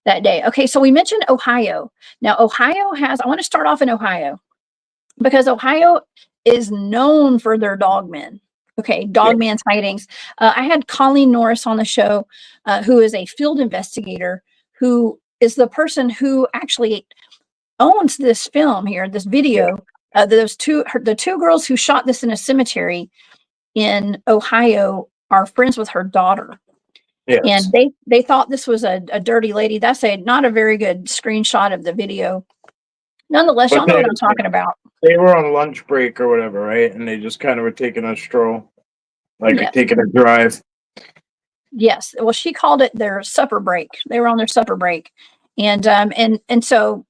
day. Okay, so we mentioned Ohio. Now, I want to start off in Ohio because Ohio is known for their dogmen. Okay, Dogman Sightings. I had Colleen Norris on the show, who is a field investigator, who is the person who actually owns this film here, this video. The two girls who shot this in a cemetery in Ohio are friends with her daughter. yes. And they thought this was a dirty lady. That's not a very good screenshot of the video. Nonetheless, But y'all know what I'm talking about. they were on lunch break or whatever, right? And they just kind of were taking a stroll, like Yes. taking a drive. Yes. Well, she called it their supper break. They were on their supper break. And so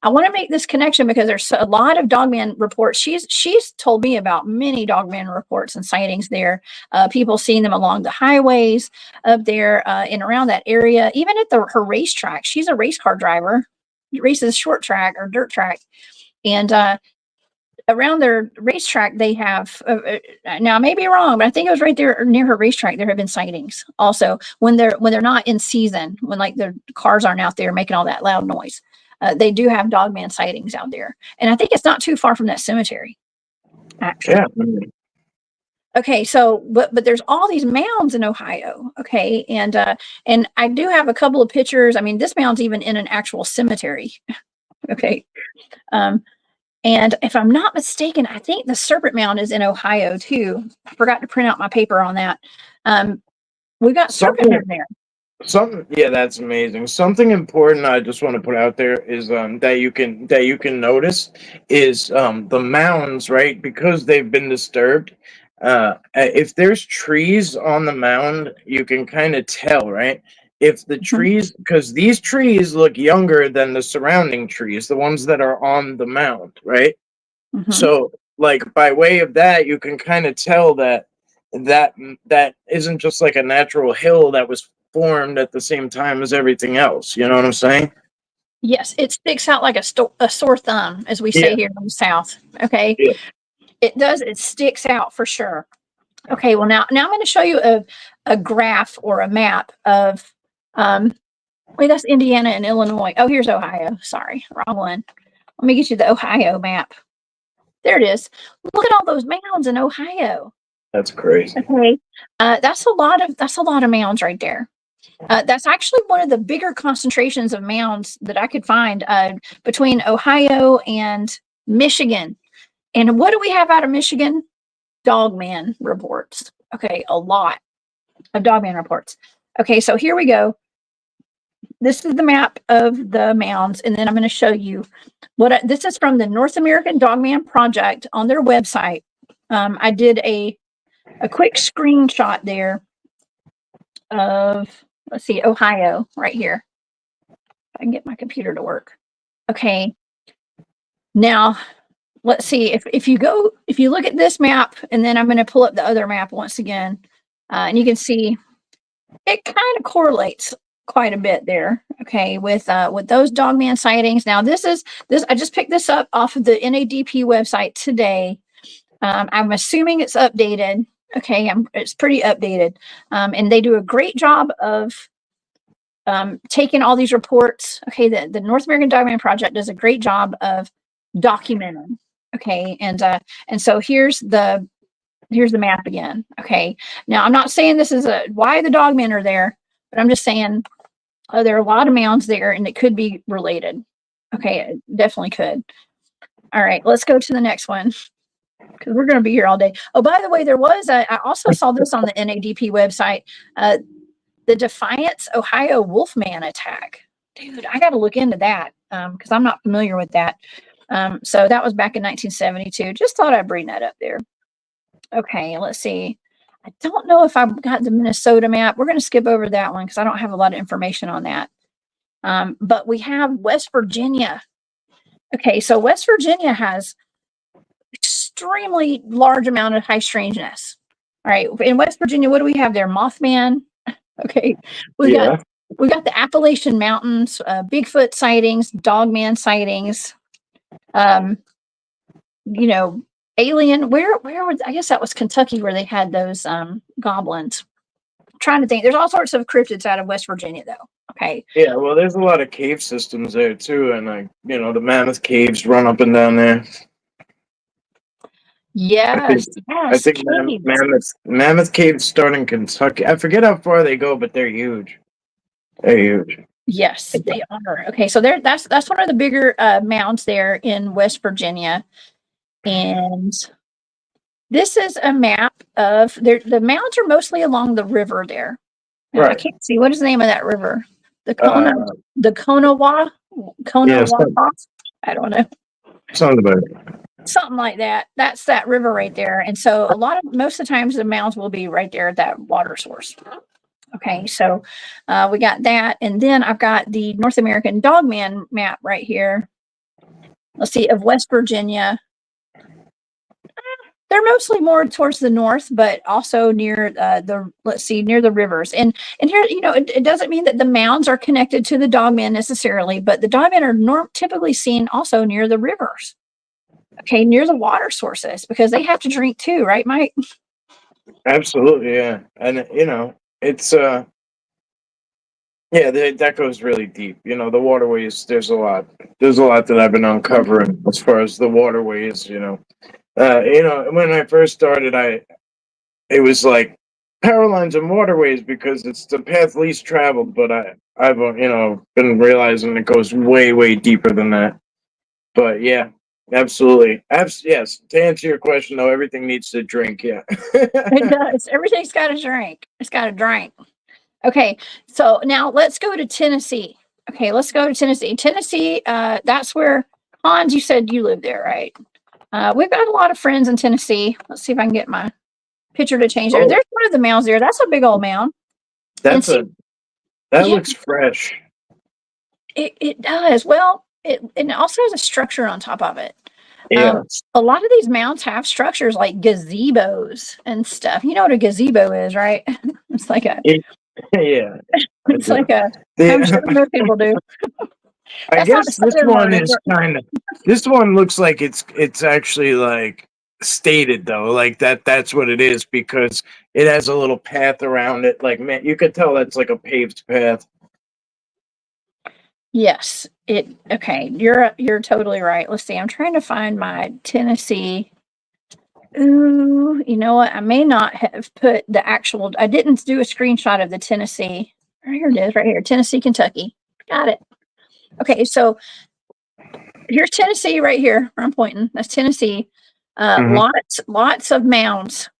I want to make this connection because there's a lot of dogman reports. She's told me about many dogman reports and sightings there. People seeing them along the highways up there and around that area, even at her racetrack. She's a race car driver, races short track or dirt track, and around their racetrack they have. Now I may be wrong, but I think it was right there near her racetrack. There have been sightings also when they're not in season, when like their cars aren't out there making all that loud noise. They do have dogman sightings out there, and I think it's not too far from that cemetery. Actually. Yeah. Okay, so but there's all these mounds in Ohio. Okay, and I do have a couple of pictures. I mean, this mound's even in an actual cemetery. Okay, and if I'm not mistaken, I think the Serpent Mound is in Ohio too. I forgot to print out my paper on that. We've got Serpent Mound there. Yeah, that's amazing. Something important I just want to put out there is that you can notice is the mounds, right? Because they've been disturbed. If there's trees on the mound, you can kind of tell, right? If the trees, because these trees look younger than the surrounding trees, the ones that are on the mound, right? So, like by way of that, you can kind of tell that isn't just like a natural hill that was formed at the same time as everything else. You know what I'm saying? Yes, it sticks out like a sore thumb, as we say here in the South. Okay, it does. It sticks out for sure. Okay, well now I'm going to show you a graph or a map of wait, that's Indiana and Illinois. Oh, here's Ohio. Sorry, wrong one. Let me get you the Ohio map. There it is. Look at all those mounds in Ohio. That's crazy. Okay, that's a lot of mounds right there. That's actually one of the bigger concentrations of mounds that I could find between Ohio and Michigan. And what do we have out of Michigan? Dogman reports. Okay, a lot of Dogman reports. Okay, so here we go. This is the map of the mounds, and then I'm going to show you this is from the North American Dogman Project on their website. I did a quick screenshot there of, let's see, Ohio right here. I can get my computer to work. Okay. Now, let's see if you look at this map, and then I'm going to pull up the other map once again, and you can see it kind of correlates quite a bit there. Okay, with those Dogman sightings. Now, this I just picked this up off of the NADP website today. I'm assuming it's updated. Okay, it's pretty updated, and they do a great job of taking all these reports. Okay, the North American Dogman Project does a great job of documenting. Okay, and so here's the map again. Okay, now I'm not saying this is why the dogmen are there, but I'm just saying there are a lot of mounds there, and it could be related. Okay, it definitely could. All right, let's go to the next one, because we're going to be here all day. Oh, by the way, there was I also saw this on the NADP website, the Defiance, Ohio Wolfman attack. Dude, I got to look into that because I'm not familiar with that. So that was back in 1972. Just thought I'd bring that up there. Okay, let's see. I don't know if I've got the Minnesota map. We're going to skip over that one because I don't have a lot of information on that. But we have West Virginia. Okay, so West Virginia has extremely large amount of high strangeness. All right, in West Virginia, what do we have there? Mothman. Okay, we got the Appalachian Mountains, Bigfoot sightings, Dogman sightings. Alien. Where was, I guess that was Kentucky where they had those goblins. I'm trying to think. There's all sorts of cryptids out of West Virginia, though. Okay. Yeah, well, there's a lot of cave systems there too, and the Mammoth Caves run up and down there. Yes, I think Mammoth Caves start in Kentucky. I forget how far they go, but they're huge. They're huge. Yes, they are. Okay, so that's one of the bigger mounds there in West Virginia, and this is a map of the mounds are mostly along the river there. Right. I can't see what is the name of that river. The Konawa. I don't know. Sounds about it. Something like that. That's that river right there. And so most of the times the mounds will be right there at that water source. Okay, so we got that. And then I've got the North American Dogman map right here. Let's see, of West Virginia. They're mostly more towards the north, but also near near the rivers. And here, it doesn't mean that the mounds are connected to the dogmen necessarily, but the dogmen are typically seen also near the rivers. Okay, near the water sources, because they have to drink too, right, Mike? Absolutely, yeah. And it's that goes really deep. The waterways, there's a lot that I've been uncovering as far as the waterways. When I first started, it was like power lines and waterways because it's the path least traveled, but I've been realizing it goes way, way deeper than that. But yeah, absolutely. Yes. To answer your question, though, everything needs to drink. Yeah. It does. Everything's got to drink. It's got to drink. Okay. So now let's go to Tennessee. Okay. Let's go to Tennessee. Tennessee, that's where, Hans, you said you live there, right? We've got a lot of friends in Tennessee. Let's see if I can get my picture to change there. There's one of the mounds there. That's a big old mound. That looks fresh. It does. Well, it also has a structure on top of it. Yeah. A lot of these mounds have structures like gazebos and stuff. You know what a gazebo is, right? It's like a yeah. It's like a. I'm sure most people do. I guess this one is this one looks like it's actually like stated though, like that's what it is because it has a little path around it. Like, man, you could tell that's like a paved path. Yes. Okay. You're totally right. Let's see. I'm trying to find my Tennessee. Ooh, you know what? I may not have put the actual. I didn't do a screenshot of the Tennessee. Here it is, right here, Tennessee, Kentucky. Got it. Okay, so here's Tennessee right here where I'm pointing. That's Tennessee. Lots of mounds.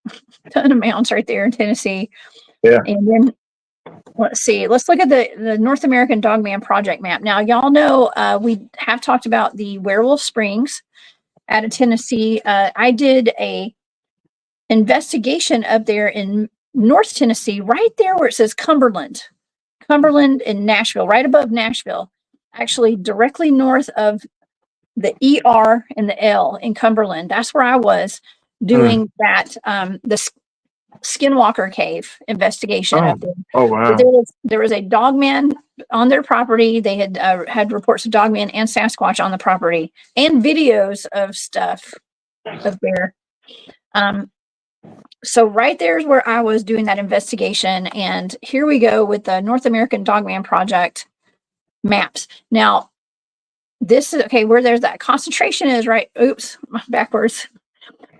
Ton of mounds right there in Tennessee. Yeah. And then let's see. Let's look at the North American Dogman Project map. Now, y'all know we have talked about the Werewolf Springs out of Tennessee. I did a investigation up there in North Tennessee, right there where it says Cumberland in Nashville, right above Nashville, actually directly north of the ER and the L in Cumberland. That's where I was doing that, the Skinwalker Cave investigation up there. Oh wow. So there was a dogman on their property. They had had reports of dogman and Sasquatch on the property, and videos of stuff up there. So right there is where I was doing that investigation, and here we go with the North American Dogman Project maps. Now, this is okay where there's that concentration is right. Oops, backwards.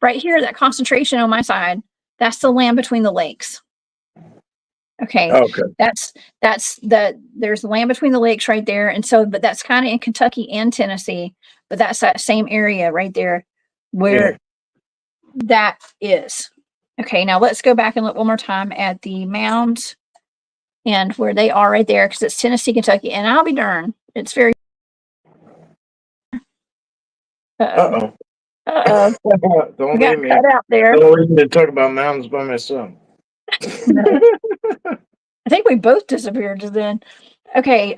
Right here, that concentration on my side. That's the land between the lakes. Okay. That's there's the land between the lakes right there. And so, but that's kind of in Kentucky and Tennessee, but that's that same area right there where that is. Okay, now let's go back and look one more time at the mounds and where they are right there, because it's Tennessee, Kentucky, and I'll be darned, it's very. Uh-oh. Don't got leave me. cut out there. Don't leave me to talk about mountains by myself. I think we both disappeared just then. Okay,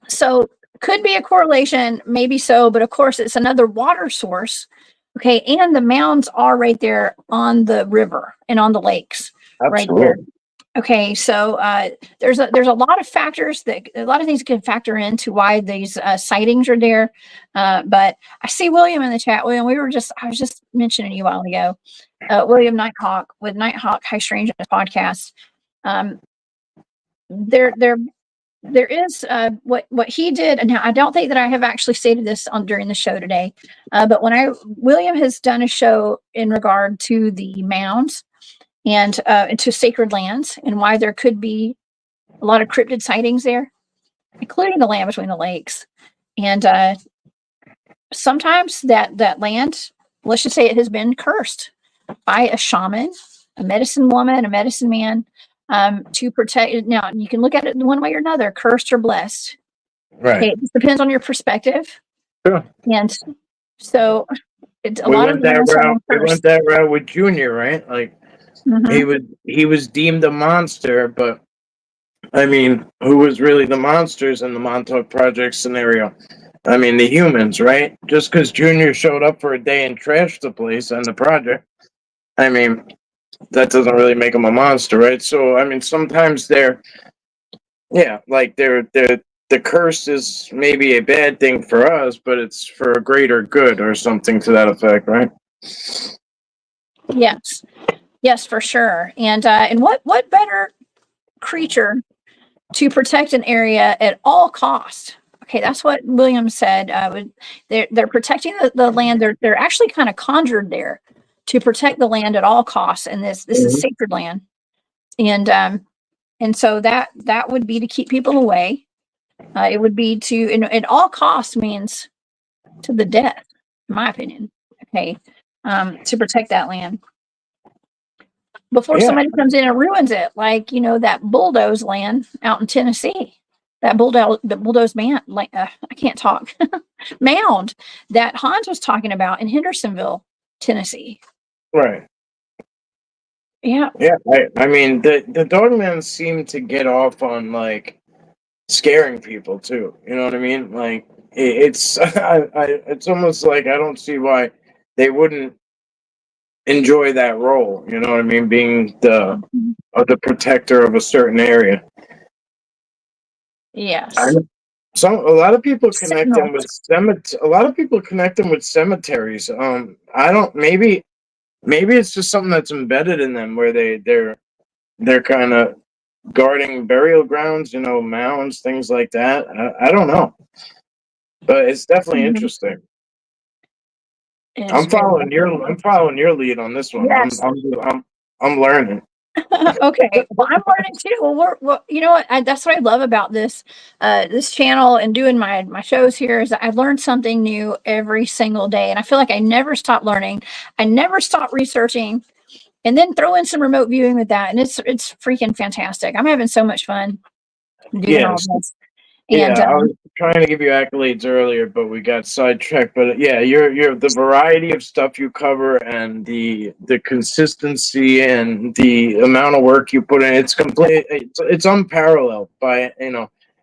so could be a correlation, maybe so, but of course it's another water source. Okay, and the mounds are right there on the river and on the lakes. Absolutely. Right there. Okay, so there's a lot of factors that a lot of things can factor into why these sightings are there. But I see William in the chat. William, I was just mentioning you a while ago. William Nighthawk with Nighthawk High Strangeness podcast. There is what he did, and now I don't think that I have actually stated this on during the show today, but William has done a show in regard to the mounds and to sacred lands and why there could be a lot of cryptid sightings there, including the land between the lakes. And sometimes that land, let's just say it has been cursed by a shaman, a medicine woman, a medicine man, to protect it. Now you can look at it one way or another, cursed or blessed. Right. Okay, it depends on your perspective. Sure. And so it's a we lot went of that route. We cursed. went that route with Junior, right? Like he was deemed a monster, but I mean, who was really the monsters in the Montauk Project scenario? I mean, the humans, right? Just because Junior showed up for a day and trashed the place on the project, I mean, that doesn't really make him a monster, right? So, I mean, sometimes the curse is maybe a bad thing for us, but it's for a greater good or something to that effect, right? Yes, for sure. And what better creature to protect an area at all costs? Okay, that's what William said. They're protecting the land. They're actually kind of conjured there to protect the land at all costs, and this is sacred land, and so that would be to keep people away. It would be to at all costs means to the death, in my opinion. Okay, to protect that land before somebody comes in and ruins it, like that bulldoze land out in Tennessee. That bulldoze man, like I can't talk, mound that Hans was talking about in Hendersonville, Tennessee. Right. Yeah. Yeah. I mean, the Dogmen seem to get off on like scaring people too. You know what I mean? Like it's it's almost like I don't see why they wouldn't enjoy that role. You know what I mean? Being the protector of a certain area. Yes. A lot of people connect them with a lot of people connect them with cemeteries. I don't. Maybe it's just something that's embedded in them, where they're kind of guarding burial grounds, mounds, things like that. I don't know, but it's definitely interesting. is very I'm following your lead on this one. yes. I'm learning. Okay, well, I'm learning too. Well, well, you know what? That's what I love about this channel and doing my shows here is that I learn something new every single day, and I feel like I never stop learning. I never stop researching, and then throw in some remote viewing with that, and it's freaking fantastic. I'm having so much fun doing all Yes. this, and Yeah, I was trying to give you accolades earlier, but we got sidetracked. But yeah, you're the variety of stuff you cover and the consistency and the amount of work you put in. It's complete. It's unparalleled. By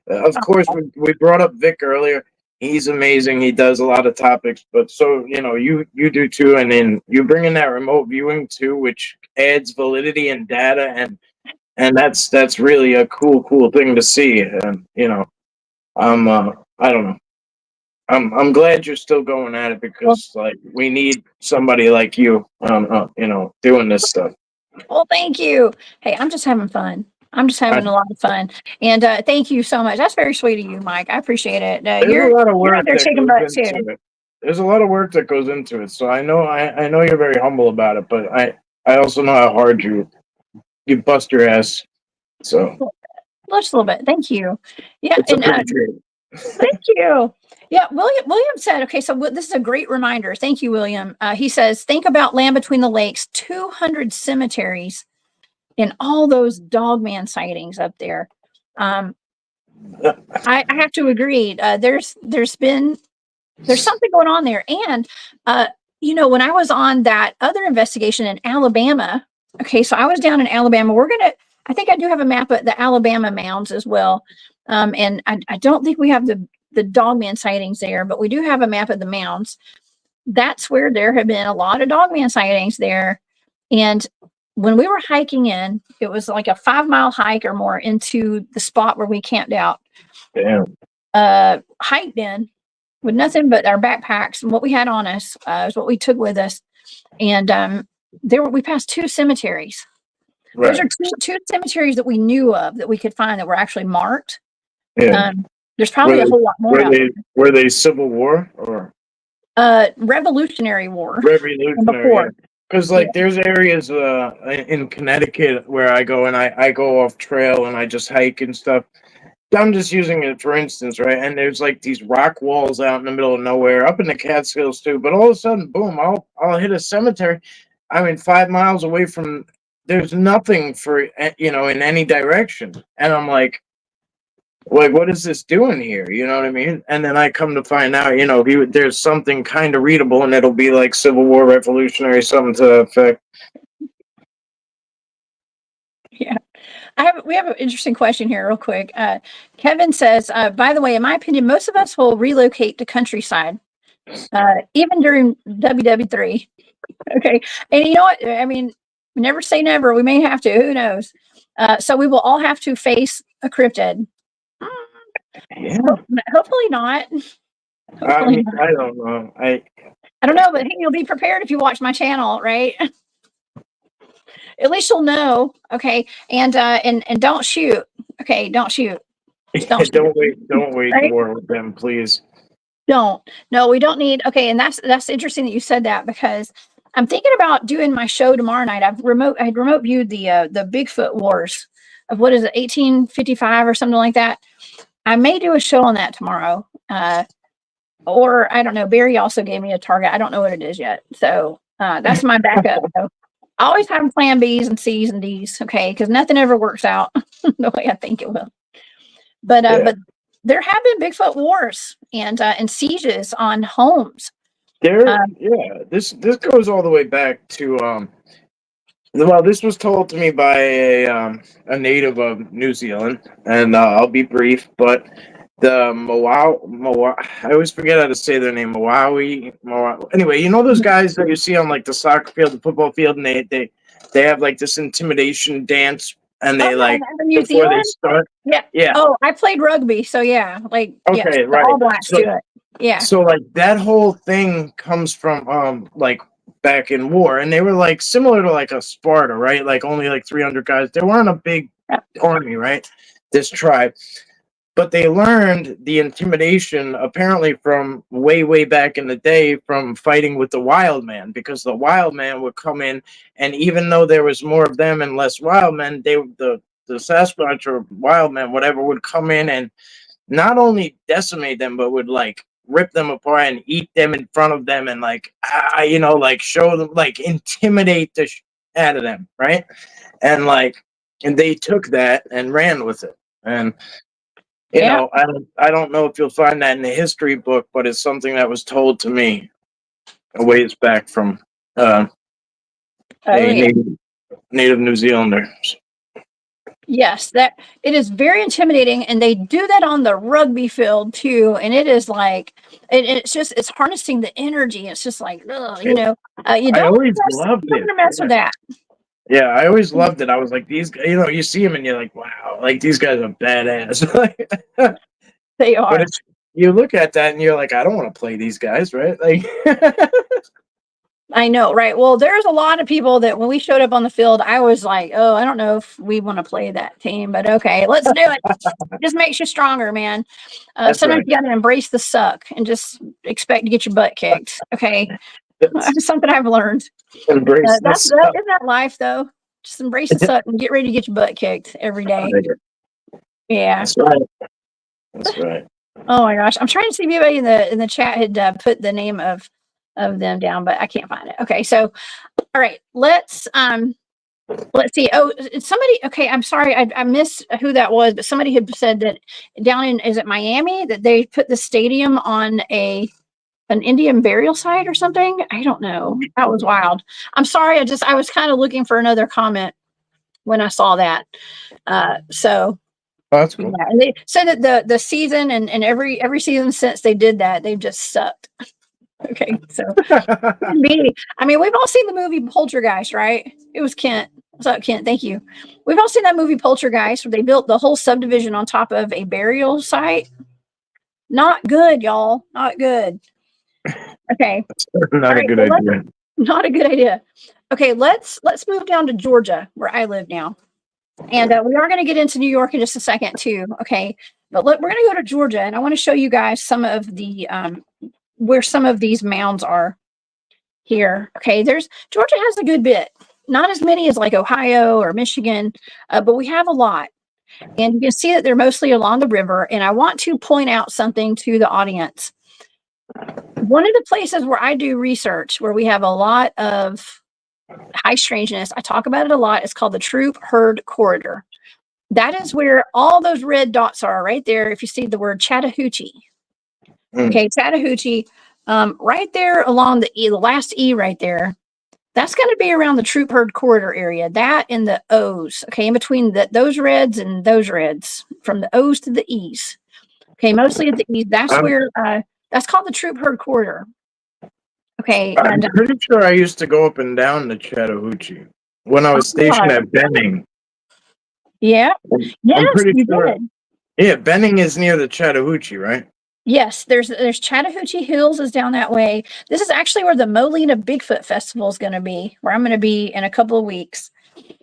of course we brought up Vic earlier. He's amazing. He does a lot of topics, but so you do too, and then you bring in that remote viewing too, which adds validity and data, and that's really a cool thing to see, and I don't know. I'm glad you're still going at it well, because like we need somebody like you, doing this stuff. well, thank you. Hey, I'm just having fun. I'm just I, having a lot of fun, and thank you so much. That's very sweet of you, Mike. I appreciate it. there's a lot of You're out work there that kicking goes butt too. into it. There's a lot of work that goes into it. So I know you're very humble about it, but I also know how hard you bust your ass. So Just a little bit. Thank you. Yeah, it's and appreciated. thank you. Yeah, William said, okay, so this is a great reminder. Thank you, William. He says, think about Land Between the Lakes, 200 cemeteries and all those Dogman sightings up there. I have to agree. There's something going on there. And, when I was on that other investigation in Alabama, okay, so I was down in Alabama. I think I do have a map of the Alabama mounds as well. And I don't think we have the Dogman sightings there, but we do have a map of the mounds. That's where there have been a lot of Dogman sightings there. And when we were hiking in, it was like a 5-mile hike or more into the spot where we camped out. Damn. Hiked in with nothing but our backpacks and what we had on us is what we took with us. And we passed 2 cemeteries. Right. Those are two cemeteries that we knew of that we could find that were actually marked. Yeah. There's probably a whole lot more out there. Were they Civil War or Revolutionary War? Revolutionary. Because there's areas in Connecticut where I go and I go off trail and I just hike and stuff. I'm just using it for instance, right? And there's like these rock walls out in the middle of nowhere, up in the Catskills too. But all of a sudden, boom! I'll hit a cemetery. I mean, 5 miles away from. There's nothing for in any direction, and I'm like, what is this doing here? You know what I mean? And then I come to find out, there's something kind of readable, and it'll be like Civil War, Revolutionary, something to that effect. Yeah. We have an interesting question here real quick. Kevin says, by the way, in my opinion, most of us will relocate to countryside, even during WW3. Okay. And you know what? I mean, never say never. We may have to, who knows? So we will all have to face a cryptid. Yeah. Hopefully not. Hopefully not. I don't know. I don't know, but hey, you'll be prepared if you watch my channel, right? At least you'll know, okay? And don't shoot, okay? Don't shoot. Don't wait right? war with them, please. No, we don't need. Okay, and that's interesting that you said that because I'm thinking about doing my show tomorrow night. I remote viewed the Bigfoot Wars of what is it, 1855 or something like that. I may do a show on that tomorrow, or I don't know. Barry also gave me a target. I don't know what it is yet, so that's my backup. So I always have plan B's and C's and D's, okay? Because nothing ever works out the way I think it will. But there have been Bigfoot wars and sieges on homes. This goes all the way back to well, this was told to me by a native of New Zealand, and I'll be brief, but the I always forget how to say their name. Maui. Anyway, those guys that you see on like the soccer field, the football field, and they have like this intimidation dance, and they before they start. Yeah. Oh, I played rugby, so yeah, right. All Blacks do it. Yeah. So like that whole thing comes from like back in war, and they were like similar to like a Sparta, right? Like only like 300 guys. They weren't a big army, right? This tribe. But they learned the intimidation apparently from way back in the day from fighting with the wild man, because the wild man would come in, and even though there was more of them and less wild men, the Sasquatch or wild man, whatever, would come in and not only decimate them, but would like rip them apart and eat them in front of them, and like like show them, like intimidate out of them, right? And like, and they took that and ran with it. And Yeah. I don't know if you'll find that in the history book, but it's something that was told to me a ways back from Oh, a yeah. native New Zealander. Yes, that it is very intimidating, and they do that on the rugby field too. And it is like, it's harnessing the energy. It's just like, ugh, you I don't always mess, loved you it. don't mess with that. Yeah, I always loved it. I was like, these, you see them and you're like, wow, like these guys are badass. They are. But it's, you look at that and you're like, I don't want to play these guys, right? Like, I know, right? Well, there's a lot of people that when we showed up on the field, I was like, oh, I don't know if we want to play that team, but okay, let's do it. It just makes you stronger, man. that's Sometimes right. you got to embrace the suck and just expect to get your butt kicked. Okay. That's That's something I've learned. embrace That's this. that isn't that life though. Just embrace the suck and get ready to get your butt kicked every day. Yeah. That's right. That's right. Oh my gosh. I'm trying to see if anybody in the chat had put the name of them down, but I can't find it. Okay, so all right, let's see. Oh, somebody, okay, I'm sorry, I missed who that was, but somebody had said that down in, is it Miami, that they put the stadium on an Indian burial site or something? I don't know. That was wild. I'm sorry, I was kind of looking for another comment when I saw that. So That's cool. yeah, and they said that the season and every season since they did that, they've just sucked. Okay, so me. I mean, we've all seen the movie Poltergeist, right? It was Kent. What's up, Kent? Thank you. We've all seen that movie Poltergeist, where they built the whole subdivision on top of a burial site. Not good, y'all. Not good. Okay. Not a good idea. Not a good idea. Okay, let's move down to Georgia, where I live now, and we are going to get into New York in just a second too. Okay, but we're going to go to Georgia, and I want to show you guys some of the where some of these mounds are here. Okay, Georgia has a good bit, not as many as like Ohio or Michigan, but we have a lot. And you can see that they're mostly along the river. And I want to point out something to the audience. One of the places where I do research, where we have a lot of high strangeness, I talk about it a lot, it's called the Troop Herd Corridor. That is where all those red dots are right there. If you see the word Chattahoochee. Okay, Chattahoochee, right there along the last E right there, that's going to be around the Troop Herd Corridor area. That and the O's, okay, in between those reds and those reds, from the O's to the E's. Okay, mostly at the E's. That's where, that's called the Troop Herd Corridor. Okay. I'm pretty sure I used to go up and down the Chattahoochee when I was stationed at Benning. Yeah. Yes, you did. Yeah, Benning is near the Chattahoochee, right? Yes, there's Chattahoochee Hills is down that way. This is actually where the Molina Bigfoot Festival is going to be, where I'm going to be in a couple of weeks.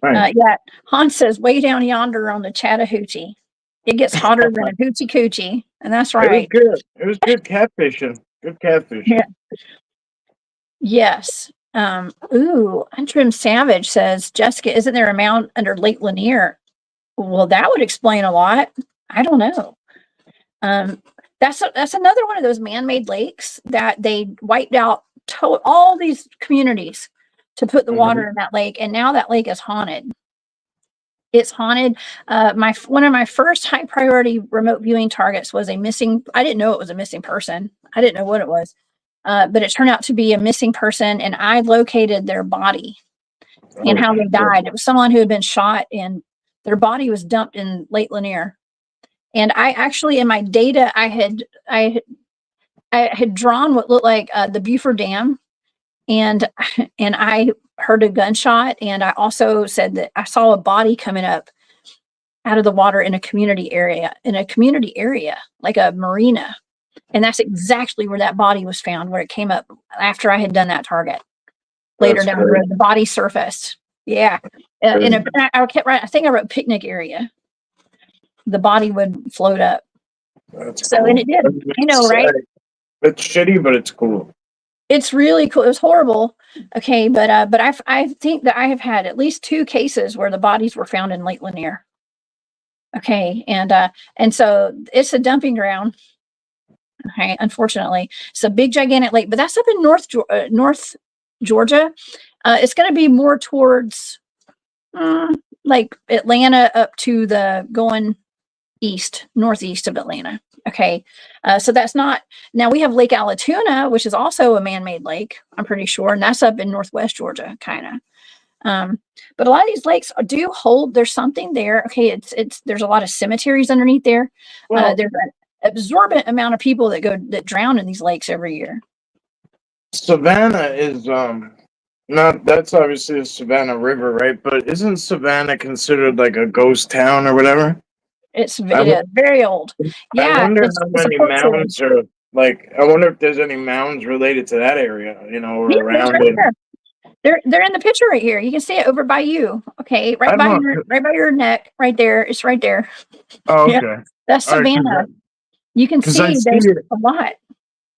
Right. Yeah, Hans says way down yonder on the Chattahoochee. It gets hotter than a hoochie coochie, and that's right. It was good. It was good catfishing. Good catfishing. Yeah. Yes. Ooh, Untrimmed Savage says, Jessica, isn't there a mound under Lake Lanier? Well, that would explain a lot. I don't know. That's another one of those man-made lakes that they wiped out all these communities to put the water in that lake, and now that lake is haunted. It's haunted. One of my first high priority remote viewing targets was I didn't know it was a missing person. I didn't know what it was, but it turned out to be a missing person, and I located their body and how they died. It was someone who had been shot, and their body was dumped in Lake Lanier. And I actually, in my data, I had drawn what looked like the Buford Dam, and I heard a gunshot, and I also said that I saw a body coming up out of the water in a community area, like a marina, and that's exactly where that body was found, where it came up after I had done that target. Later down the road, the body surfaced. Yeah, I think I wrote picnic area. The body would float up. That's So, and cool. it did. I know, It's, right? it's shitty, but it's cool. It's really cool. It was horrible. Okay, but I think that I have had at least 2 cases where the bodies were found in Lake Lanier. Okay, and so it's a dumping ground. Okay, unfortunately, it's a big gigantic lake, but that's up in North Georgia. It's going to be more towards like Atlanta up to the going northeast of Atlanta. Okay. So that's not, now we have Lake Allatoona, which is also a man-made lake, I'm pretty sure. And that's up in Northwest Georgia, kind of. But a lot of these lakes do hold, there's something there. Okay. There's a lot of cemeteries underneath there. Well, There's an absorbent amount of people that drown in these lakes every year. Savannah is not, that's obviously the Savannah River, right? But isn't Savannah considered like a ghost town or whatever? It is very old. I Yeah. wonder It's how a many port city. mounds are like. I wonder if there's any mounds related to that area, you know, or Yeah, it's around right it. there. They're in the picture right here. You can see it over by you. Okay, I don't know. right by your neck, right there. It's right there. Oh, Yeah, okay. that's All right, Savannah. You can because I see see there's it. a lot.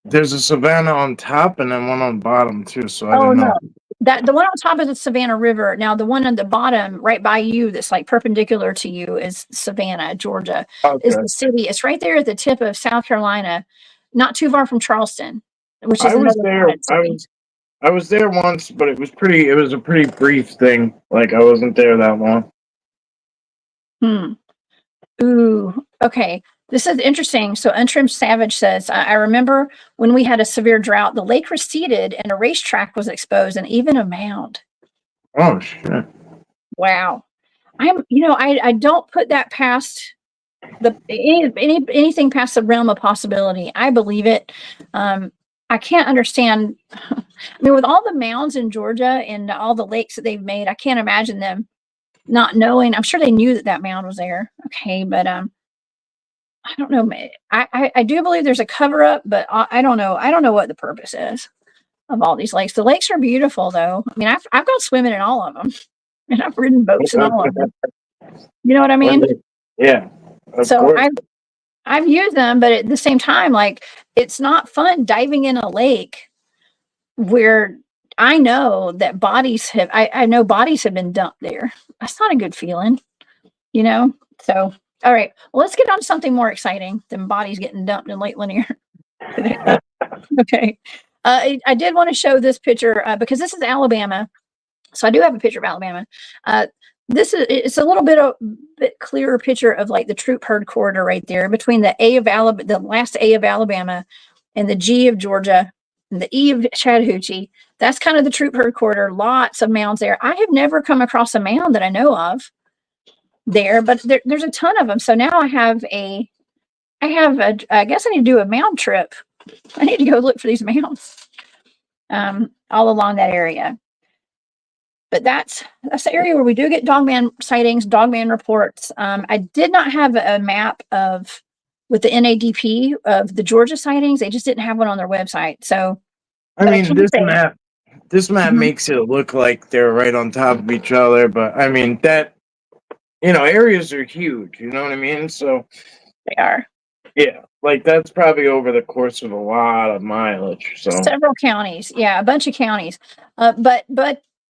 There's a Savannah on top and then one on bottom too. So I Oh didn't no, know. that the one on top is the Savannah River. Now the one on the bottom, right by you, that's like perpendicular to you, is Savannah, Georgia. Is Okay. the city? It's right there at the tip of South Carolina, not too far from Charleston, which is I was another there. bad city. I was there once, but it was pretty. It was a pretty brief thing. Like I wasn't there that long. Hmm. Ooh, okay. This is interesting. So Untrimmed Savage says, I remember when we had a severe drought, the lake receded and a racetrack was exposed and even a mound. Oh shit. Wow. I don't put that past anything past the realm of possibility. I believe it. I can't understand. I mean, with all the mounds in Georgia and all the lakes that they've made, I can't imagine them not knowing. I'm sure they knew that mound was there. Okay. But, I don't know. I do believe there's a cover up, but I don't know. I don't know what the purpose is of all these lakes. The lakes are beautiful, though. I mean, I've gone swimming in all of them, and I've ridden boats in all of them. You know what I mean? Yeah, of So course. I've used them, but at the same time, like it's not fun diving in a lake where I know that I know bodies have been dumped there. That's not a good feeling, you know. So all right, well, let's get on to something more exciting than bodies getting dumped in Lake Lanier today. Okay. I did want to show this picture because this is Alabama. So I do have a picture of Alabama. It's a little bit clearer picture of like the troop herd corridor right there between the the last A of Alabama and the G of Georgia and the E of Chattahoochee. That's kind of the troop herd corridor. Lots of mounds there. I have never come across a mound that I know of there, but there's a ton of them. So now I guess I need to do a mound trip. I need to go look for these mounds all along that area. But that's the area where we do get Dogman sightings, Dogman reports. I did not have a map with the NADP of the Georgia sightings. They just didn't have one on their website. So, I but I mean, can say, this map Mhm, makes it look like they're right on top of each other, but I mean that, you know, areas are huge. You know what I mean? So they are yeah, like that's probably over the course of a lot of mileage. So several counties. Yeah, a bunch of counties. But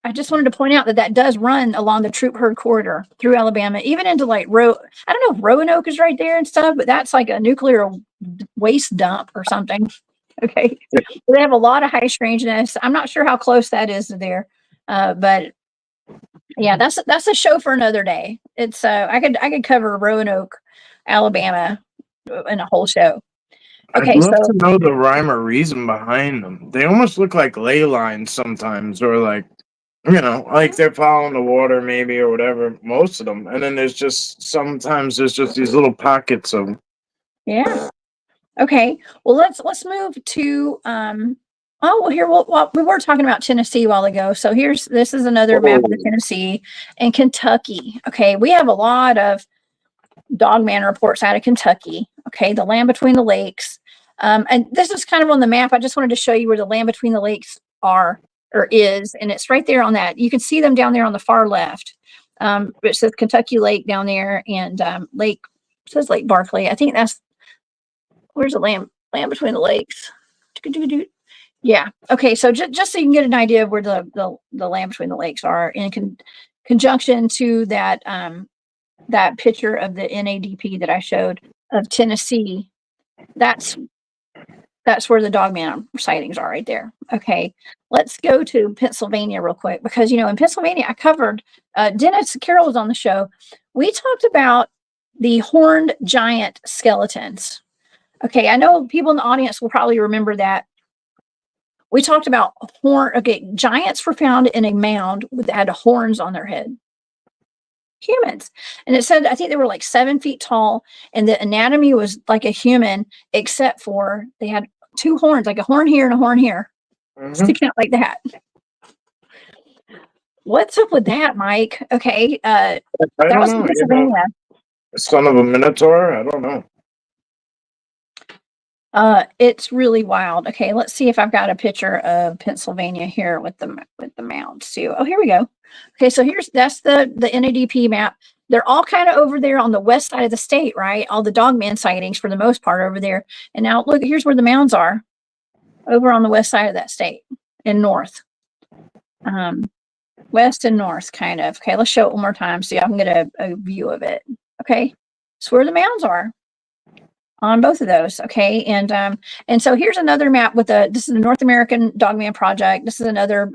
I just wanted to point out that does run along the troop herd corridor through Alabama, even into like I don't know if Roanoke is right there and stuff, but that's like a nuclear waste dump or something. Okay. They have a lot of high strangeness. I'm not sure how close that is to there. But yeah, that's a show for another day. It's I could cover Roanoke, Alabama in a whole show. I'd Okay, love so to know the rhyme or reason behind them. They almost look like ley lines sometimes, or like, you know, like they're following the water maybe or whatever. Most of them, and then sometimes there's just these little pockets of. yeah. Okay. Well, let's move to oh well here well, we were talking about Tennessee a while ago. So this is another map of Oh, Tennessee and Kentucky. Okay, we have a lot of Dogman reports out of Kentucky. Okay, the land between the lakes. And this is kind of on the map. I just wanted to show you where the land between the lakes are or is, and it's right there on that. You can see them down there on the far left. It says Kentucky Lake down there, and Lake it says Lake Barkley. I think that's Where's the land between the lakes? Yeah. Okay. So just so you can get an idea of where the land between the lakes are in conjunction to that that picture of the NADP that I showed of Tennessee. That's where the Dogman sightings are right there. Okay. Let's go to Pennsylvania real quick because in Pennsylvania I covered Dennis Carroll was on the show. We talked about the horned giant skeletons. Okay, I know people in the audience will probably remember that. We talked about giants were found in a mound that had horns on their head. Humans. And it said, I think they were like 7 feet tall, and the anatomy was like a human, except for they had 2 horns, like a horn here and a horn here, sticking out like that. What's up with that, Mike? Okay, I don't was know. Pennsylvania. Son of a Minotaur? I don't know. It's really wild. Okay, let's see if I've got a picture of Pennsylvania here with the mounds too. Oh, here we go. Okay, so that's the NADP map. They're all kind of over there on the west side of the state, right? All the Dogman sightings for the most part over there. And now look, here's where the mounds are, over on the west side of that state and north. West and north, kind of. Okay, let's show it one more time so y'all can get a view of it. Okay, so where the mounds are on both of those. Okay, and so here's another map with this is the North American Dogman Project. This is another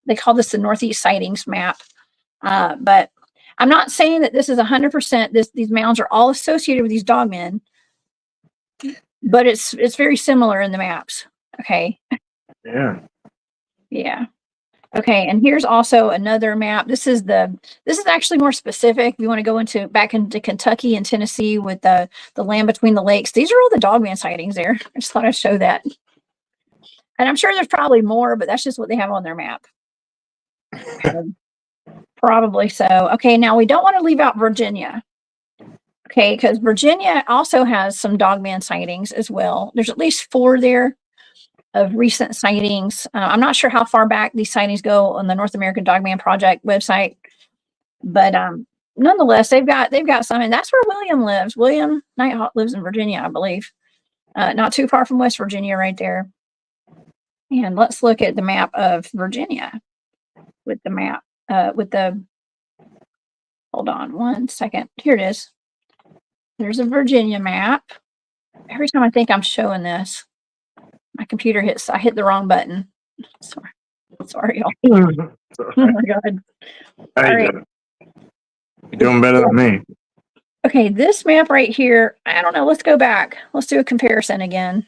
they call this the Northeast Sightings map, but I'm not saying that this is 100%. These mounds are all associated with these dogmen, but it's very similar in the maps. Okay. Yeah. Okay, and here's also another map. This is actually more specific. We want to go back into Kentucky and Tennessee with the land between the lakes. These are all the Dogman sightings there. I just thought I'd show that. And I'm sure there's probably more, but that's just what they have on their map. Probably so. Okay, now we don't want to leave out Virginia. Okay, because Virginia also has some Dogman sightings as well. There's at least 4 there of recent sightings. I'm not sure how far back these sightings go on the North American Dogman Project website, but nonetheless, they've got some, and that's where William lives. William Nighthawk lives in Virginia, I believe, not too far from West Virginia, right there. And let's look at the map of Virginia with the map Hold on one second. Here it is. There's a Virginia map. Every time I think I'm showing this, my computer I hit the wrong button. Sorry, y'all. Oh my God. All right. You're doing better than me. Okay, this map right here, I don't know. Let's go back. Let's do a comparison again.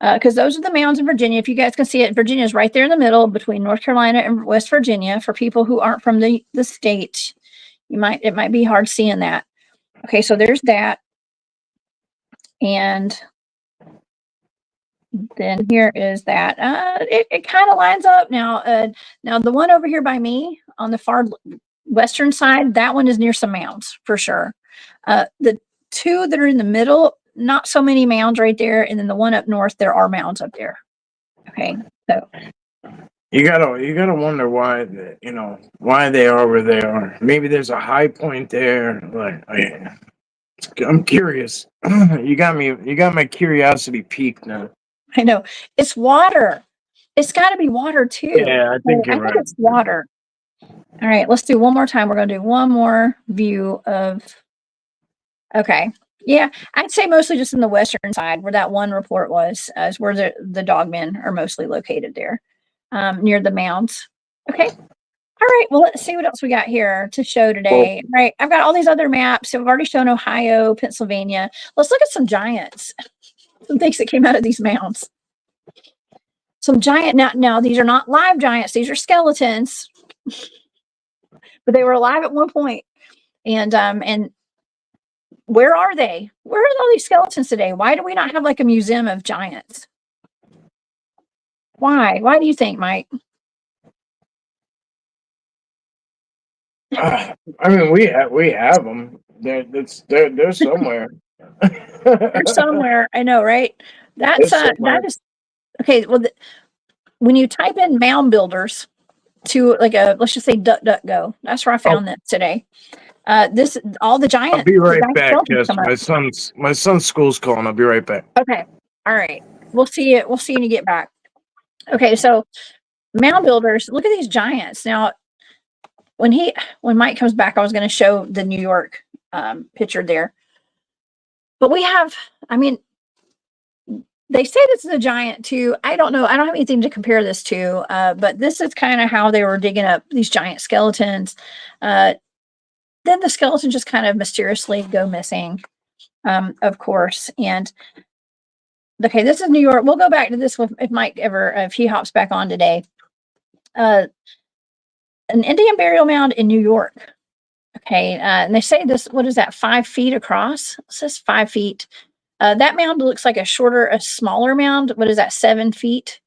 Because those are the mounds in Virginia. If you guys can see it, Virginia is right there in the middle between North Carolina and West Virginia. For people who aren't from the state, it might be hard seeing that. Okay, so there's that. And then here is that. It kind of lines up now. Now the one over here by me on the far western side, that one is near some mounds for sure. The 2 that are in the middle, not so many mounds right there, and then the one up north, there are mounds up there. Okay, so you gotta wonder why why they are where they are. Maybe there's a high point there. I'm curious. You got my curiosity piqued now. I know it's water. It's got to be water too. Yeah, I think you're right. It's water. All right, let's do one more time. We're going to do one more view of. Okay, yeah, I'd say mostly just in the western side where that one report was, is where the dogmen are mostly located there, near the mounds. Okay. All right, well, let's see what else we got here to show today. All right, I've got all these other maps. So I've already shown Ohio, Pennsylvania. Let's look at some giants, some things that came out of these mounds. Some giant, now these are not live giants. These are skeletons, but they were alive at one point. And where are they? Where are all these skeletons today? Why do we not have like a museum of giants? Why? Why do you think, Mike? I mean, we have them. They're somewhere. They're somewhere. I know, right? That is okay. Well, when you type in mound builders to let's just say DuckDuckGo, that's where I found this today. All the giant. I'll be right giant back, skeletons Jess. come up. My son's school's calling. I'll be right back. Okay. All right. We'll see you. We'll see when you get back. Okay. So mound builders, look at these giants. Now, when Mike comes back, I was going to show the New York picture there. But we have, I mean, they say this is a giant too. I don't know. I don't have anything to compare this to, but this is kind of how they were digging up these giant skeletons. Then the skeletons just kind of mysteriously go missing, of course. And okay, this is New York. We'll go back to this if Mike ever, if he hops back on today. An Indian burial mound in New York. Okay, and they say this, what is that, 5 feet across? It says 5 feet. That mound looks like a smaller mound. What is that, 7 feet?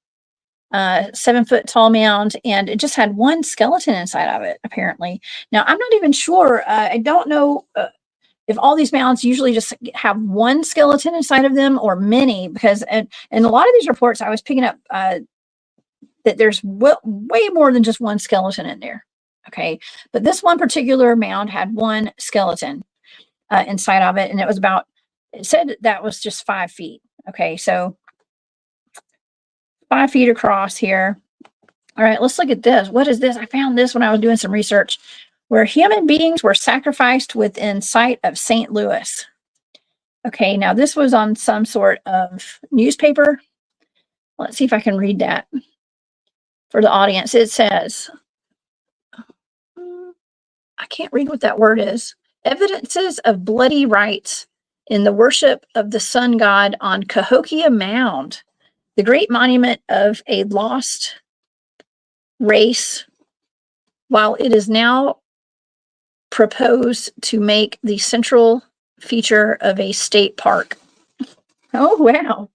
7 foot tall mound, and it just had one skeleton inside of it, apparently. Now, I'm not even sure. I don't know if all these mounds usually just have one skeleton inside of them or many, because in a lot of these reports, I was picking up that there's way more than just one skeleton in there. Okay, but this one particular mound had one skeleton inside of it, and it said that was just 5 feet. Okay, so 5 feet across here. All right, let's look at this. What is this? I found this when I was doing some research, where human beings were sacrificed within sight of St. Louis. Okay, now this was on some sort of newspaper. Let's see if I can read that for the audience. It says, I can't read what that word is. Evidences of bloody rites in the worship of the sun god on Cahokia Mound, the great monument of a lost race, while it is now proposed to make the central feature of a state park. Oh, wow.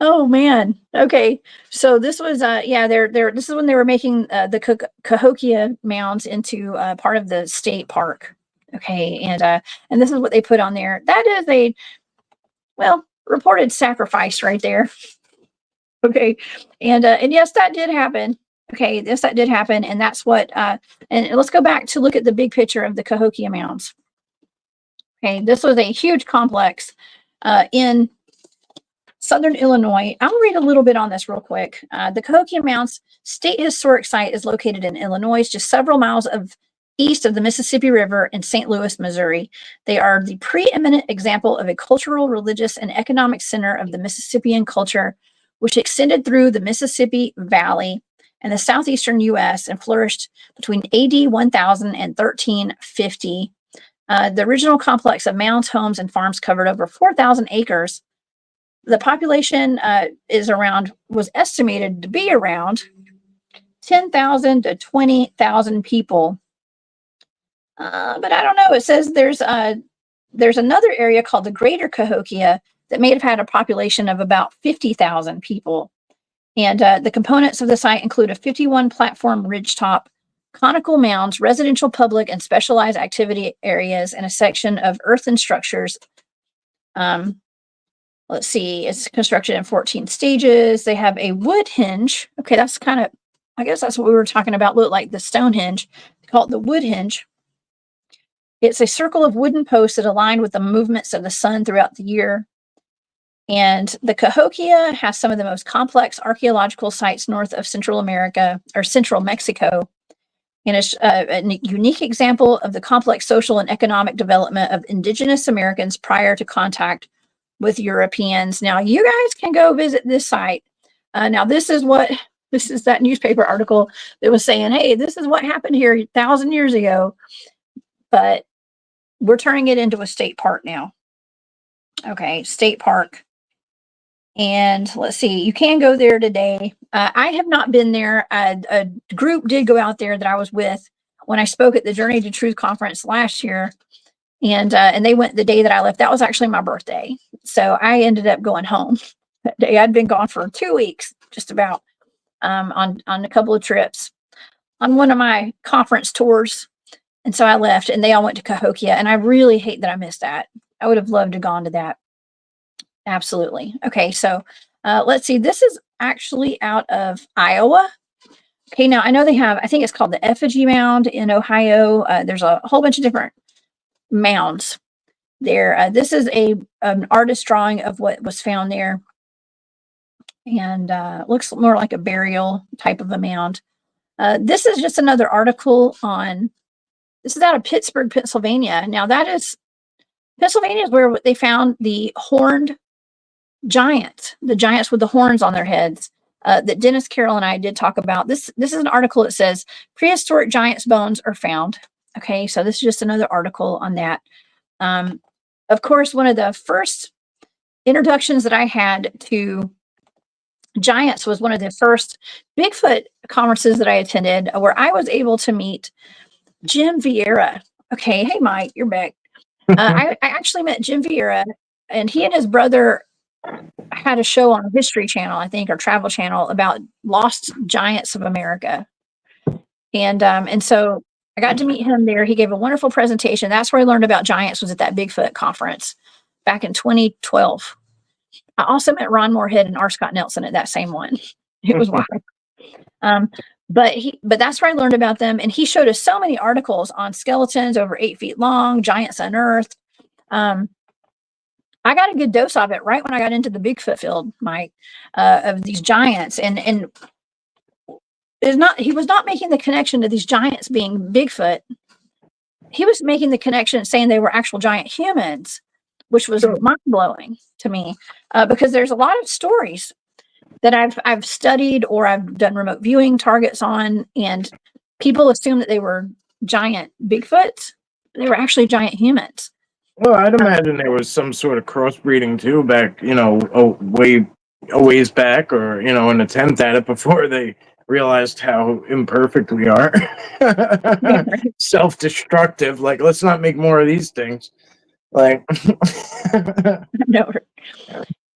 Oh, man. Okay. So this was, this is when they were making the Cahokia Mounds into part of the state park. Okay. And this is what they put on there. That is a, reported sacrifice right there. Okay. And yes, that did happen. Okay. Yes, that did happen. And that's what, and let's go back to look at the big picture of the Cahokia Mounds. Okay. This was a huge complex in Southern Illinois. I'll read a little bit on this real quick. The Cahokia Mounds State Historic Site is located in Illinois, just several miles east of the Mississippi River in St. Louis, Missouri. They are the preeminent example of a cultural, religious, and economic center of the Mississippian culture, which extended through the Mississippi Valley and the southeastern U.S. and flourished between AD 1000 and 1350. The original complex of mounds, homes, and farms covered over 4,000 acres. The population was estimated to be around 10,000 to 20,000 people. But I don't know. It says there's another area called the Greater Cahokia that may have had a population of about 50,000 people. And the components of the site include a 51 platform ridgetop, conical mounds, residential, public, and specialized activity areas, and a section of earthen structures. Let's see, it's constructed in 14 stages. They have a wood hinge. Okay, that's kind of, I guess that's what we were talking about, look like the Stonehenge. They call it the wood hinge. It's a circle of wooden posts that align with the movements of the sun throughout the year. And the Cahokia has some of the most complex archaeological sites north of Central America, or Central Mexico. And it's a unique example of the complex social and economic development of indigenous Americans prior to contact with Europeans. Now, you guys can go visit this site. Now, this is that newspaper article that was saying, hey, this is what happened here 1,000 years ago. But we're turning it into a state park now. Okay, state park. And let's see, you can go there today. I have not been there. A group did go out there that I was with when I spoke at the Journey to Truth conference last year. And they went the day that I left. That was actually my birthday. So I ended up going home that day. I'd been gone for 2 weeks, just about, on a couple of trips on one of my conference tours. And so I left and they all went to Cahokia. And I really hate that I missed that. I would have loved to have gone to that. Absolutely. Okay. So let's see. This is actually out of Iowa. Okay, now I know they have, I think it's called the Effigy Mound in Ohio. There's a whole bunch of different mounds there. This is an artist drawing of what was found there, and looks more like a burial type of a mound. This is just another article on, this is out of Pittsburgh, Pennsylvania. Now Pennsylvania is where they found the horned giants, the giants with the horns on their heads. That Dennis Carroll and I did talk about. This is an article that says prehistoric giants' bones are found. Okay, so this is just another article on that. Of course, one of the first introductions that I had to giants was one of the first Bigfoot conferences that I attended, where I was able to meet Jim Vieira. Okay, hey Mike, you're back. I actually met Jim Vieira, and he and his brother had a show on History Channel, I think, or Travel Channel, about lost giants of America. And so I got to meet him there. He gave a wonderful presentation. That's where I learned about giants, was at that Bigfoot conference back in 2012. I also met Ron Moorhead and R. Scott Nelson at that same one. It was wild. But that's where I learned about them. And he showed us so many articles on skeletons over 8 feet long, giants unearthed. I got a good dose of it right when I got into the Bigfoot field, Mike, of these giants. And he was not making the connection to these giants being Bigfoot. He was making the connection saying they were actual giant humans, which was mind-blowing to me, because there's a lot of stories that I've studied or I've done remote viewing targets on, and people assume that they were giant Bigfoots. They were actually giant humans. Well, I'd imagine there was some sort of crossbreeding too back, a ways back, or, an attempt at it before they realized how imperfect we are. Self-destructive. Like, let's not make more of these things. Like, no.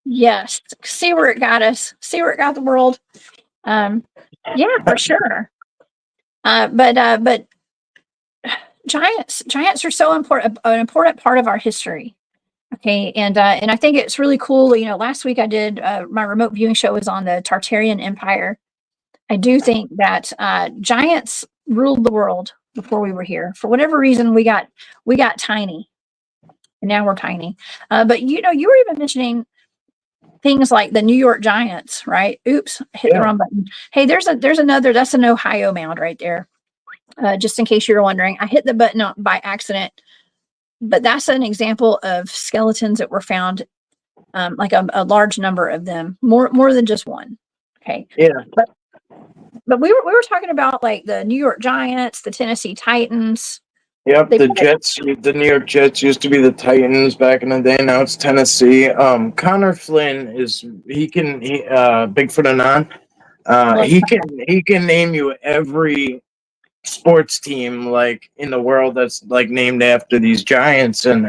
Yes. See where it got us. See where it got the world. Yeah, for sure. But giants are so important, an important part of our history. Okay, and I think it's really cool. Last week I did my remote viewing show was on the Tartarian Empire. I do think that giants ruled the world before we were here. For whatever reason, we got tiny, and now we're tiny. But you were even mentioning things like the New York Giants, right? Oops, I hit the wrong button. Hey, there's another. That's an Ohio mound right there. Just in case you're wondering, I hit the button by accident, but that's an example of skeletons that were found, like a large number of them, more than just one. Okay. Yeah. But we were talking about like the New York Giants, the Tennessee Titans. Yep, the New York Jets used to be the Titans back in the day. Now it's Tennessee. Connor Flynn Bigfoot Anon. He can name you every sports team like in the world that's like named after these giants and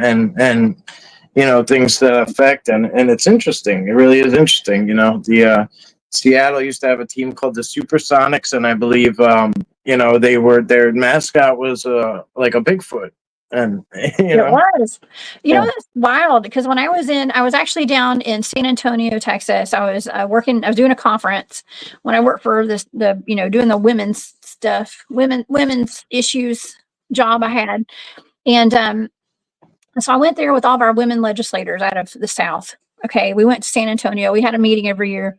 things that affect and it's interesting. It really is interesting. The Seattle used to have a team called the Supersonics, and I believe their mascot was like a Bigfoot. And it was. That's wild, because when I was actually down in San Antonio, Texas. I was doing a conference when I worked for doing the women's stuff, women's issues job I had. And so I went there with all of our women legislators out of the South. Okay, we went to San Antonio. We had a meeting every year.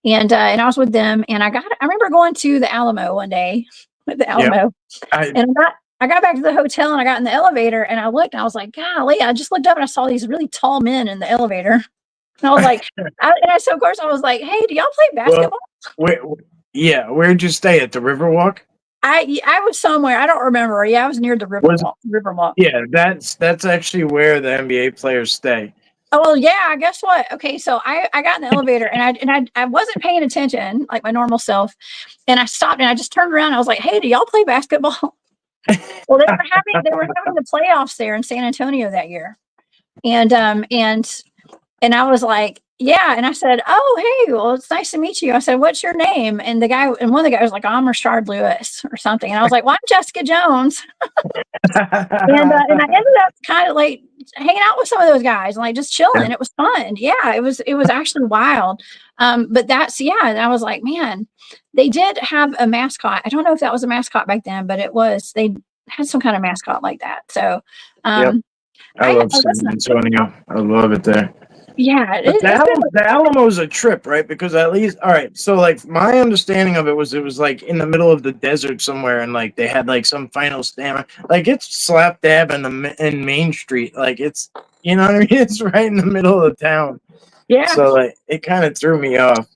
And I was with them, and I remember going to the Alamo one day with the Alamo, and I got back to the hotel, and I got in the elevator, and I looked, and I was like, golly, I just looked up and I saw these really tall men in the elevator. And I was like, so of course I was like, hey, do y'all play basketball? Where'd you stay, at the Riverwalk? I was somewhere, I don't remember. Yeah, I was near the Riverwalk. Yeah, that's actually where the NBA players stay. Oh, well, yeah, guess what? Okay, so I got in the elevator, and I wasn't paying attention like my normal self, and I stopped, and I just turned around, and I was like, hey, do y'all play basketball? Well, they were having the playoffs there in San Antonio that year. And I was like, Yeah, and I said, "Oh, hey, well, it's nice to meet you." I said, "What's your name?" And one of the guys was like, "I'm Rashard Lewis or something," and I was like, "Well, I'm Jessica Jones." And I ended up kind of like hanging out with some of those guys and like just chilling. It was fun. Yeah, it was actually wild. But and I was like, man, they did have a mascot. I don't know if that was a mascot back then, but they had some kind of mascot like that. So Yep. um I love San listen, Antonio. I love it there. yeah, But it's been The Alamo's a trip, right? Because at least, all right. So, like, my understanding of it was like in the middle of the desert somewhere, and like they had like some final stand. Like it's slap dab in Main Street. Like it's, you know what I mean? It's right in the middle of the town. yeah, So like it kind of threw me off.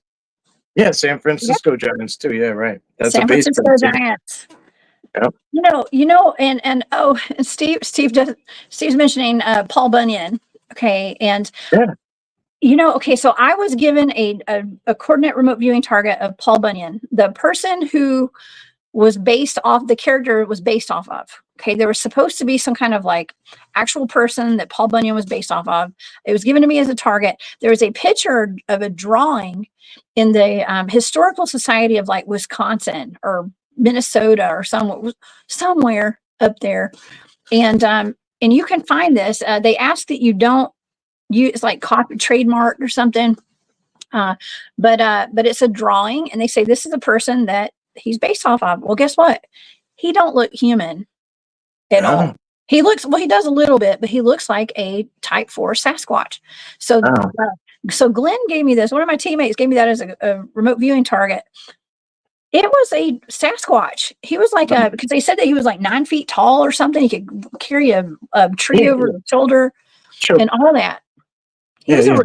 Yeah, San yeah. Francisco Giants too. Yeah, right. That's a San baseball Francisco team. Giants. Yep. And Steve's mentioning Paul Bunyan. Okay, and Yeah. okay, so I was given a coordinate remote viewing target of Paul Bunyan, the person who the character was based off of. Okay, there was supposed to be some kind of like actual person that Paul Bunyan was based off of. It was given to me as a target. There was a picture of a drawing in the Historical Society of like Wisconsin or Minnesota or somewhere up there, and you can find this. They ask that you don't use like copy trademark or something, but it's a drawing, and they say this is a person that he's based off of. Well, guess what? He don't look human at all. Oh, He does a little bit, but he looks like a type 4 Sasquatch. So, oh, so Glenn gave me this. One of my teammates gave me that as a remote viewing target. It was a Sasquatch. He was like because they said that he was like 9 feet tall or something. He could carry a tree yeah, over his shoulder sure. and all that. He Yeah, was yeah.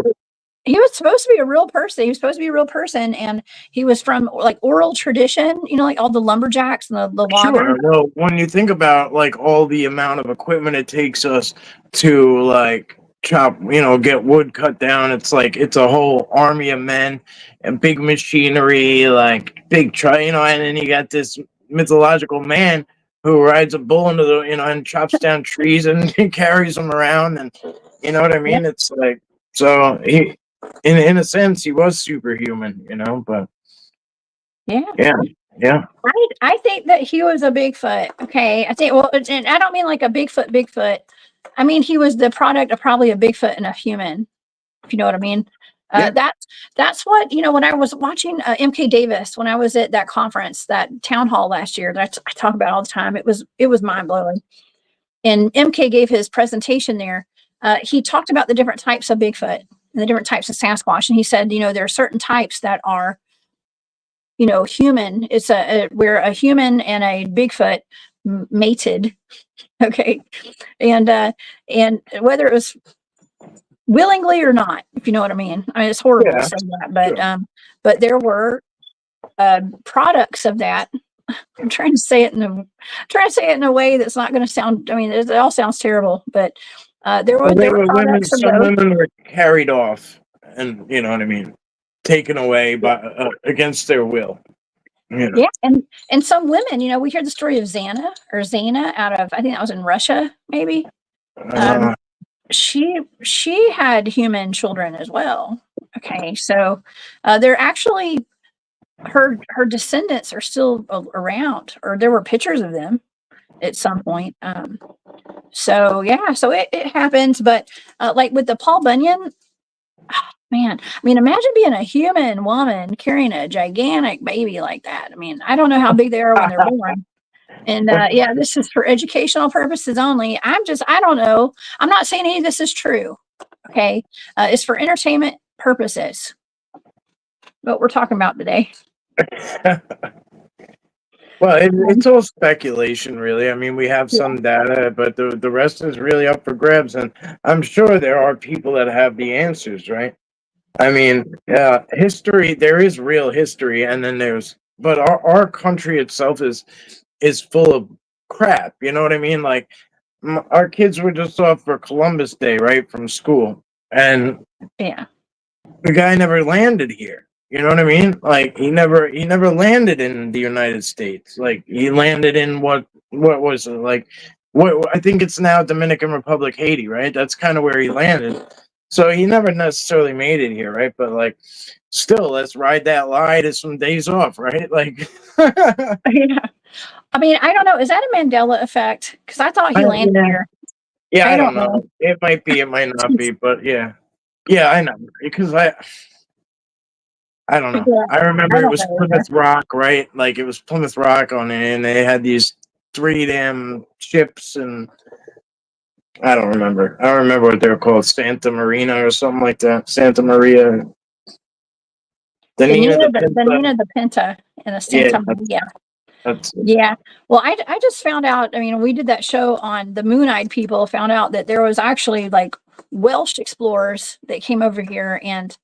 he was supposed to be a real person. He was supposed to be a real person, and he was from like oral tradition, like all the lumberjacks and the loggers. Sure. Well, when you think about like all the amount of equipment it takes us to like chop, get wood cut down, it's a whole army of men and big machinery, like big try, and then you got this mythological man who rides a bull into the, and chops down trees and carries them around, and you know what I Yeah, mean? It's like so he, in a sense, he was superhuman, but yeah. yeah, yeah. I think that he was a Bigfoot. Okay, I think. Well, and I don't mean like a Bigfoot. I mean he was the product of probably a Bigfoot and a human. If you know what I mean. Yeah. That's what when I was watching MK Davis when I was at that conference, that town hall last year that I talk about all the time. It was mind blowing. And MK gave his presentation there. He talked about the different types of Bigfoot and the different types of Sasquatch, and he said, there are certain types that are, human. It's where a human and a Bigfoot mated, okay, and whether it was willingly or not, if you know what I mean. I mean, it's horrible to Yeah. say that, Sure. but there were products of that. I'm trying to say it in a way that's not going to sound. I mean, it all sounds terrible, but Well, there were women. products of Some those. women were carried off, and you know what I mean, taken away by against their will. Yeah, and some women, we hear the story of Zana out of, I think that was in Russia, maybe. Um, Uh, she had human children as well. Okay, so they're actually her descendants are still around, or there were pictures of them at some point. So yeah, so it happens, but like with the Paul Bunyan, man, I mean, imagine being a human woman carrying a gigantic baby like that. I mean, I don't know how big they are when they're born. And yeah, this is for educational purposes only. I don't know. I'm not saying any of this is true. Okay. It's for entertainment purposes. What we're talking about today. well, it's all speculation, really. I mean, we have some data, but the rest is really up for grabs, and I'm sure there are people that have the answers, right? I mean, history. There is real history, and then but our country itself is full of crap. You know what I mean? Like our kids were just off for Columbus Day, right, from school, and Yeah. the guy never landed here. You know what I mean? Like he never landed in the United States. Like he landed in what was it like? What I think it's now Dominican Republic, Haiti, right? That's kind of where he landed. So he never necessarily made it here, right? But like, still, let's ride that line to some days off, right? Like, Yeah. I mean, I don't know. Is that a Mandela effect? Because I thought he landed yeah, here. yeah, I I don't don't know. know. It might be, it might not be, but yeah, yeah, I know because I don't know. Yeah, I remember I it don't was know either. Plymouth Rock, right? Like it was Plymouth Rock on it, and they had these three damn ships, and I don't remember. I don't remember what they were called, Santa Marina or something like that. Santa Maria, the Nina, the The Pinta. Nina, the Pinta, and the Yeah, Santa Maria. that's Yeah. Well, I just found out. I mean, we did that show on the Moon-Eyed people. Found out that there was actually like Welsh explorers that came over here and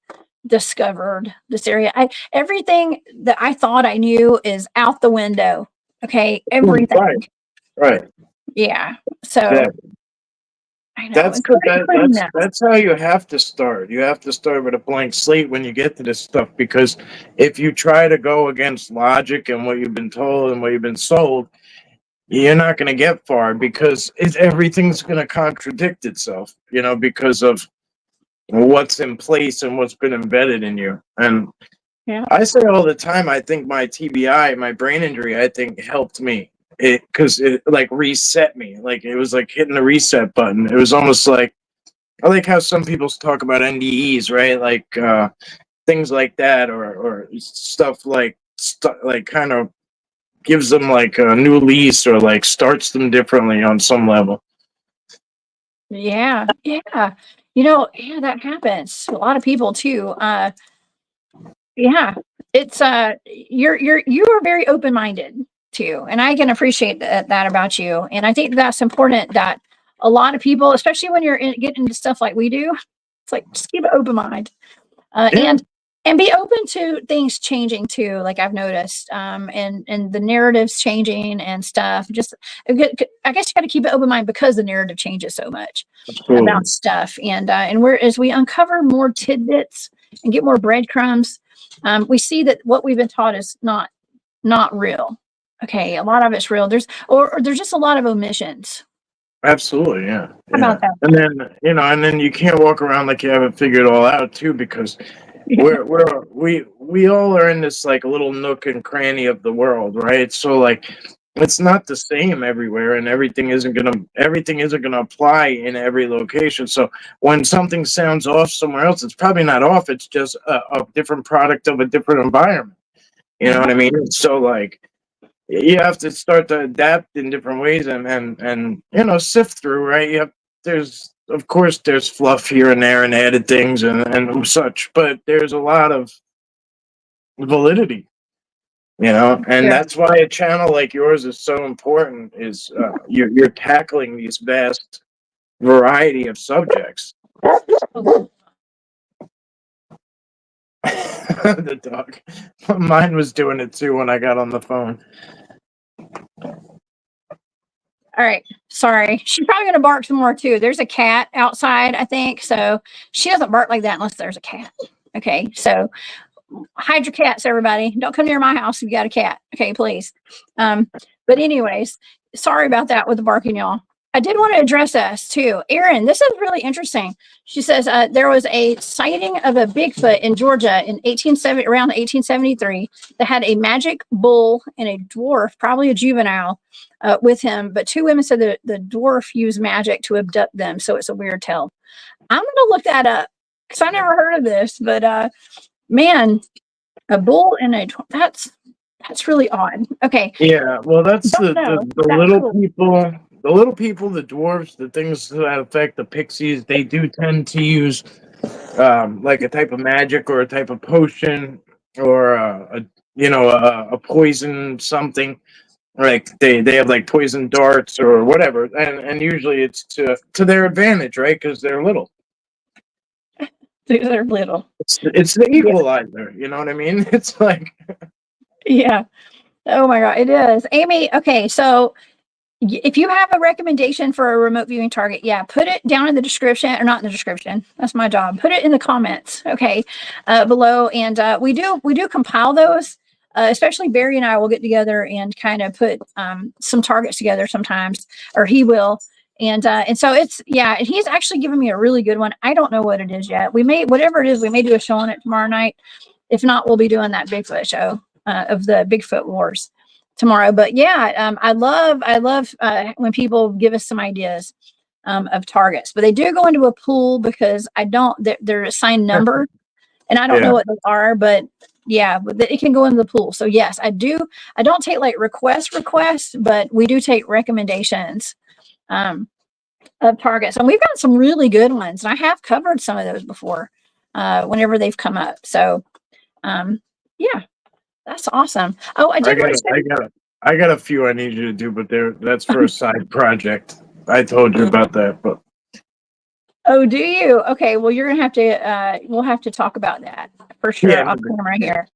discovered this area. Everything that I thought I knew is out the window. Okay, right, everything. right. Yeah. So Exactly. I know, including that. That's how you have to start. You have to start with a blank slate when you get to this stuff because if you try to go against logic and what you've been told and what you've been sold, you're not going to get far because everything's going to contradict itself, you know, because of what's in place and what's been embedded in you. And Yeah. I say all the time, I think my TBI, my brain injury, I think helped me. Because it like reset me. Like it was like hitting the reset button. It was almost like I like how some people talk about NDEs, right? Like things like that, or stuff like like kind of gives them like a new lease or like starts them differently on some level. Yeah. Yeah. You know, yeah, that happens. A lot of people too. Yeah, it's you are very open minded too, and I can appreciate that about you. And I think that's important that a lot of people, especially when getting into stuff like we do, it's like just keep an open mind, uh, Yeah, and and be open to things changing too. Like I've noticed, and the narratives changing and stuff. Just I guess you got to keep an open mind because the narrative changes so much absolutely, about stuff, and we're as we uncover more tidbits and get more breadcrumbs, we see that what we've been taught is not real. Okay, a lot of it's real. Or there's just a lot of omissions. absolutely, yeah, How yeah. about that? And then and then you can't walk around like you haven't figured it all out too, because we all are in this like little nook and cranny of the world, right? So like it's not the same everywhere and everything isn't gonna apply in every location. So when something sounds off somewhere else, it's probably not off, it's just a different product of a different environment. You know Yeah, what I mean? So like you have to start to adapt in different ways and sift through, right? There's of course there's fluff here and there and added things and such, but there's a lot of validity, and sure. that's why a channel like yours is so important. Is you're tackling these vast variety of subjects. The dog, mine was doing it too when I got on the phone. All right. Sorry. She's probably going to bark some more too. There's a cat outside, I think. So she doesn't bark like that unless there's a cat. Okay. So hide your cats, everybody. Don't come near my house if you got a cat. Okay, please. But anyways, sorry about that with the barking, y'all. I did want to address us too. Erin, this is really interesting. She says there was a sighting of a Bigfoot in Georgia in around 1873 that had a magic bull and a dwarf, probably a juvenile, with him. But two women said that the dwarf used magic to abduct them. So it's a weird tale. I'm going to look that up because I never heard of this. But man, a bull and that's really odd. Okay, Yeah, well, that's don't know. the That little cool. people, the dwarves, the things that affect the pixies. They do tend to use like a type of magic or a type of potion or a poison something. Like they have like poison darts or whatever, and usually it's to their advantage, right? Because they're little. They're little. It's the Yeah, equalizer. You know what I mean? It's like yeah. Oh my god, it is. Amy, okay, so if you have a recommendation for a remote viewing target, yeah, put it down in the description, or not in the description. That's my job. Put it in the comments, okay, below, and we do compile those. Especially Barry and I will get together and kind of put some targets together sometimes, or he will, And so it's, yeah, and he's actually given me a really good one. I don't know what it is yet. Whatever it is, we may do a show on it tomorrow night. If not, we'll be doing that Bigfoot show of the Bigfoot Wars tomorrow. But yeah, I love when people give us some ideas of targets, but they do go into a pool because they're assigned number, and I don't know what they are, but yeah, it can go into the pool. So yes, I don't take like requests, but we do take recommendations of targets, and we've got some really good ones, and I have covered some of those before whenever they've come up. So yeah, that's awesome. Oh, I got a few I need you to do, but that's for a side project. I told you about that, but oh, do you? Okay, well, you're gonna have to we'll have to talk about that for sure off camera here.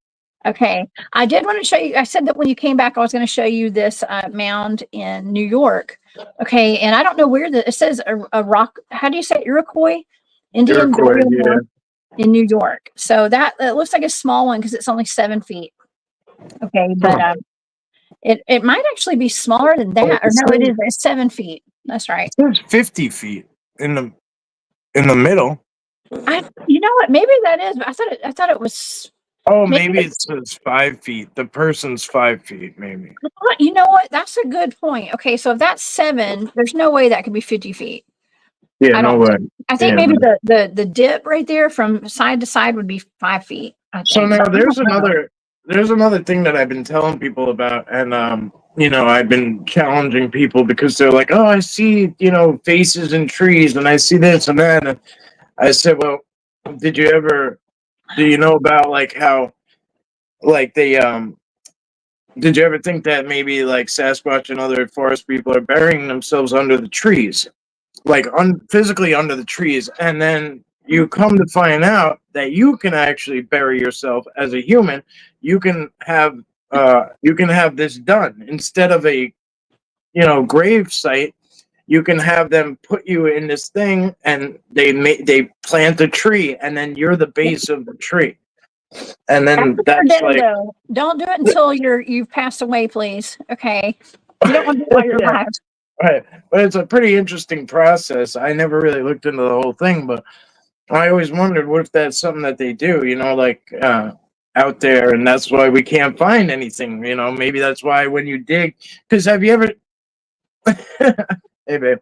Okay, I did want to show you. I said that when you came back, I was going to show you this mound in New York. Okay, and I don't know where it says a rock. How do you say it? Iroquois Indian burial in New York. So that it looks like a small one because it's only 7 feet. Okay, but it might actually be smaller than that. Or no, it is. It's 7 feet. That's right. It's 50 feet in the middle. You know what? Maybe that is. But I thought it was. Oh, maybe it says 5 feet. The person's 5 feet, maybe. You know what? That's a good point. Okay, so if that's 7, there's no way that could be 50 feet. Yeah, no way. I think maybe the dip right there from side to side would be 5 feet. So now there's another thing that I've been telling people about, and I've been challenging people because they're like, oh, I see, faces in trees, and I see this and that. And I said, well, do you know about like how, like they, did you ever think that maybe like Sasquatch and other forest people are burying themselves under the trees, like physically under the trees, and then you come to find out that you can actually bury yourself as a human. You can have this done instead of a grave site. You can have them put you in this thing, and they plant a tree, and then you're the base of the tree. And then that's like, don't do it until you've passed away, please. Okay, you don't want to do it while you're alive. Right, but it's a pretty interesting process. I never really looked into the whole thing, but I always wondered, what if that's something that they do, out there, and that's why we can't find anything. Maybe that's why when you dig, because have you ever? Hey, babe.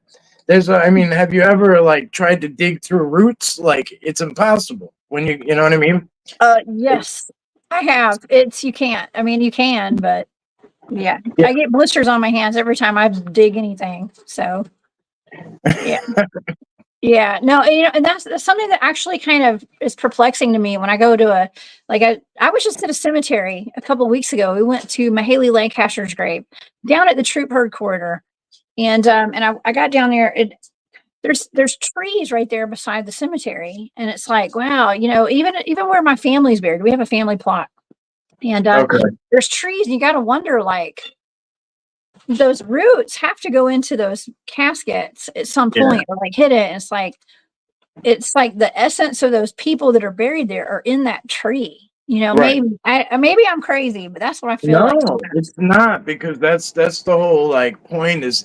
Have you ever like tried to dig through roots? Like, it's impossible when you know what I mean? Yes, I have. You can't. I mean, you can, but yeah, I get blisters on my hands every time I dig anything. So, yeah. Yeah, no, and that's something that actually kind of is perplexing to me when I go to I was just at a cemetery a couple of weeks ago. We went to Mahaley Lancaster's grave down at the Troop Herd Corridor. And I got down there. There's trees right there beside the cemetery, and it's like, wow, even where my family's buried, we have a family plot, and there's trees, and you got to wonder, like, those roots have to go into those caskets at some point, or like hit it. And it's like the essence of those people that are buried there are in that tree. Right. Maybe I'm crazy, but that's what I feel like. No, it's not, because that's the whole like point is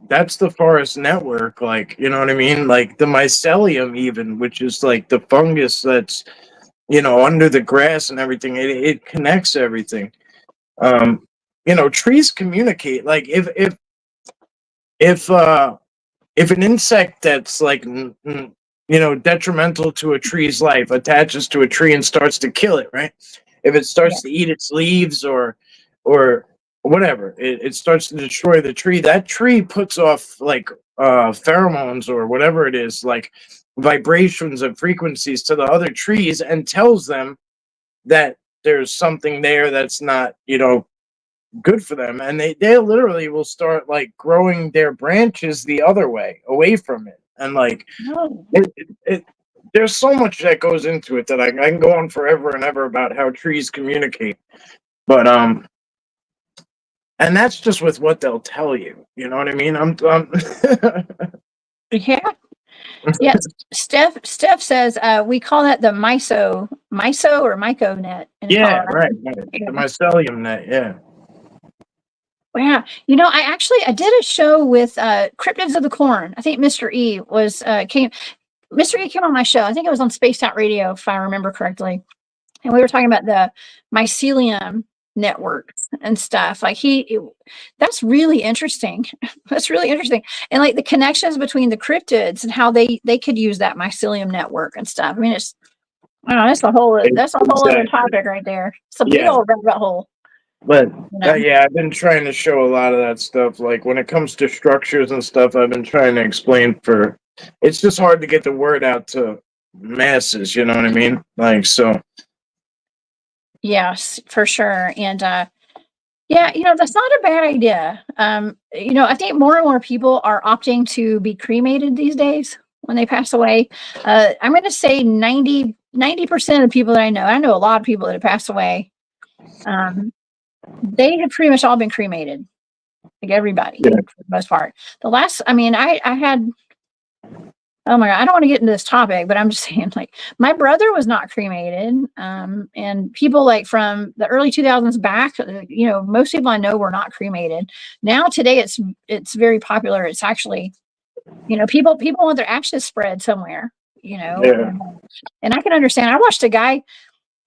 that's the forest network, like, you know what I mean? Like the mycelium, even, which is like the fungus that's under the grass and everything. It connects everything. Trees communicate. Like if an insect that's like detrimental to a tree's life attaches to a tree and starts to kill it, right? If it starts to eat its leaves or whatever, it starts to destroy the tree. That tree puts off like pheromones or whatever it is, like vibrations of frequencies to the other trees, and tells them that there's something there that's not good for them, and they literally will start like growing their branches the other way, away from it. And like, there's so much that goes into it that I can go on forever and ever about how trees communicate. But and that's just with what they'll tell you. You know what I mean? Yeah. Yes. Steph says we call that the myso or myco net. Yeah, right. The mycelium net. Yeah. Yeah. You know, I did a show with Cryptids of the Corn. I think Mr. E was Mr. E came on my show. I think it was on Spaced Out Radio, if I remember correctly. And we were talking about the mycelium networks and stuff. Like that's really interesting. That's really interesting. And like the connections between the cryptids and how they could use that mycelium network and stuff. I mean, I don't know, that's a whole other topic right there. It's a big old rabbit hole. But yeah, I've been trying to show a lot of that stuff. Like when it comes to structures and stuff, I've been trying to explain it's just hard to get the word out to masses, you know what I mean? Like, so. Yes, for sure. And yeah, you know, that's not a bad idea. You know, I think more and more people are opting to be cremated these days when they pass away. I'm going to say 90% of the people that I know a lot of people that have passed away. They have pretty much all been cremated, like everybody for the most part. I had, oh my God, I don't want to get into this topic, but I'm just saying, like, my brother was not cremated. And people like from the early 2000s back, you know, most people I know were not cremated. Now today it's very popular. It's actually, you know, people want their ashes spread somewhere, you know, and I can understand. I watched a guy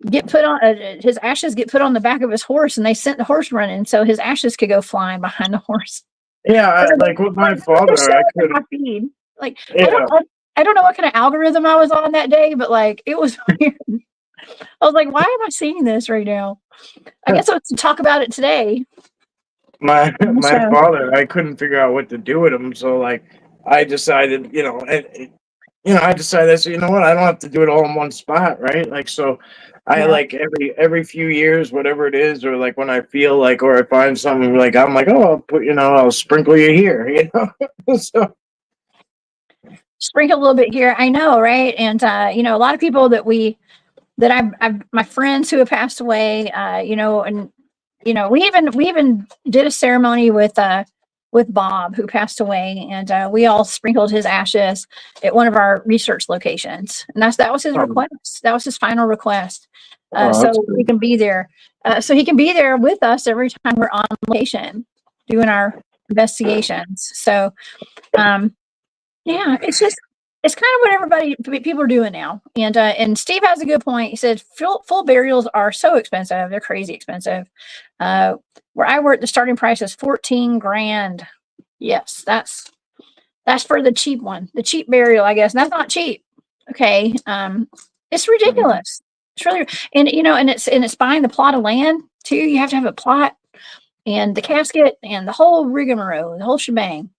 get put on his ashes get put on the back of his horse, and they sent the horse running so his ashes could go flying behind the horse. Yeah, like with my father, I could. Like, I don't know what kind of algorithm I was on that day, but like it was weird. I was like, why am I seeing this right now? I guess let's talk about it today. My father, I couldn't figure out what to do with him, so like I decided, I decided, so you know what, I don't have to do it all in one spot, right? Like, so I like every few years, whatever it is, or like when I feel like, or I find something like, I'm like, oh, I'll sprinkle you here, you know. So sprinkle a little bit here, I know, right? And you know, a lot of people that I've my friends who have passed away, you know, and you know, we even did a ceremony with Bob, who passed away, and we all sprinkled his ashes at one of our research locations, and that was his request. That was his final request. So he can be there. So he can be there with us every time we're on location doing our investigations. So, yeah, it's kind of what people are doing now. And Steve has a good point. He said full burials are so expensive; they're crazy expensive. Where I work, the starting price is 14 grand. Yes, that's for the cheap one, the cheap burial, I guess. And that's not cheap. Okay, it's ridiculous. It's really, and you know, and it's buying the plot of land too. You have to have a plot and the casket and the whole rigmarole, the whole shebang.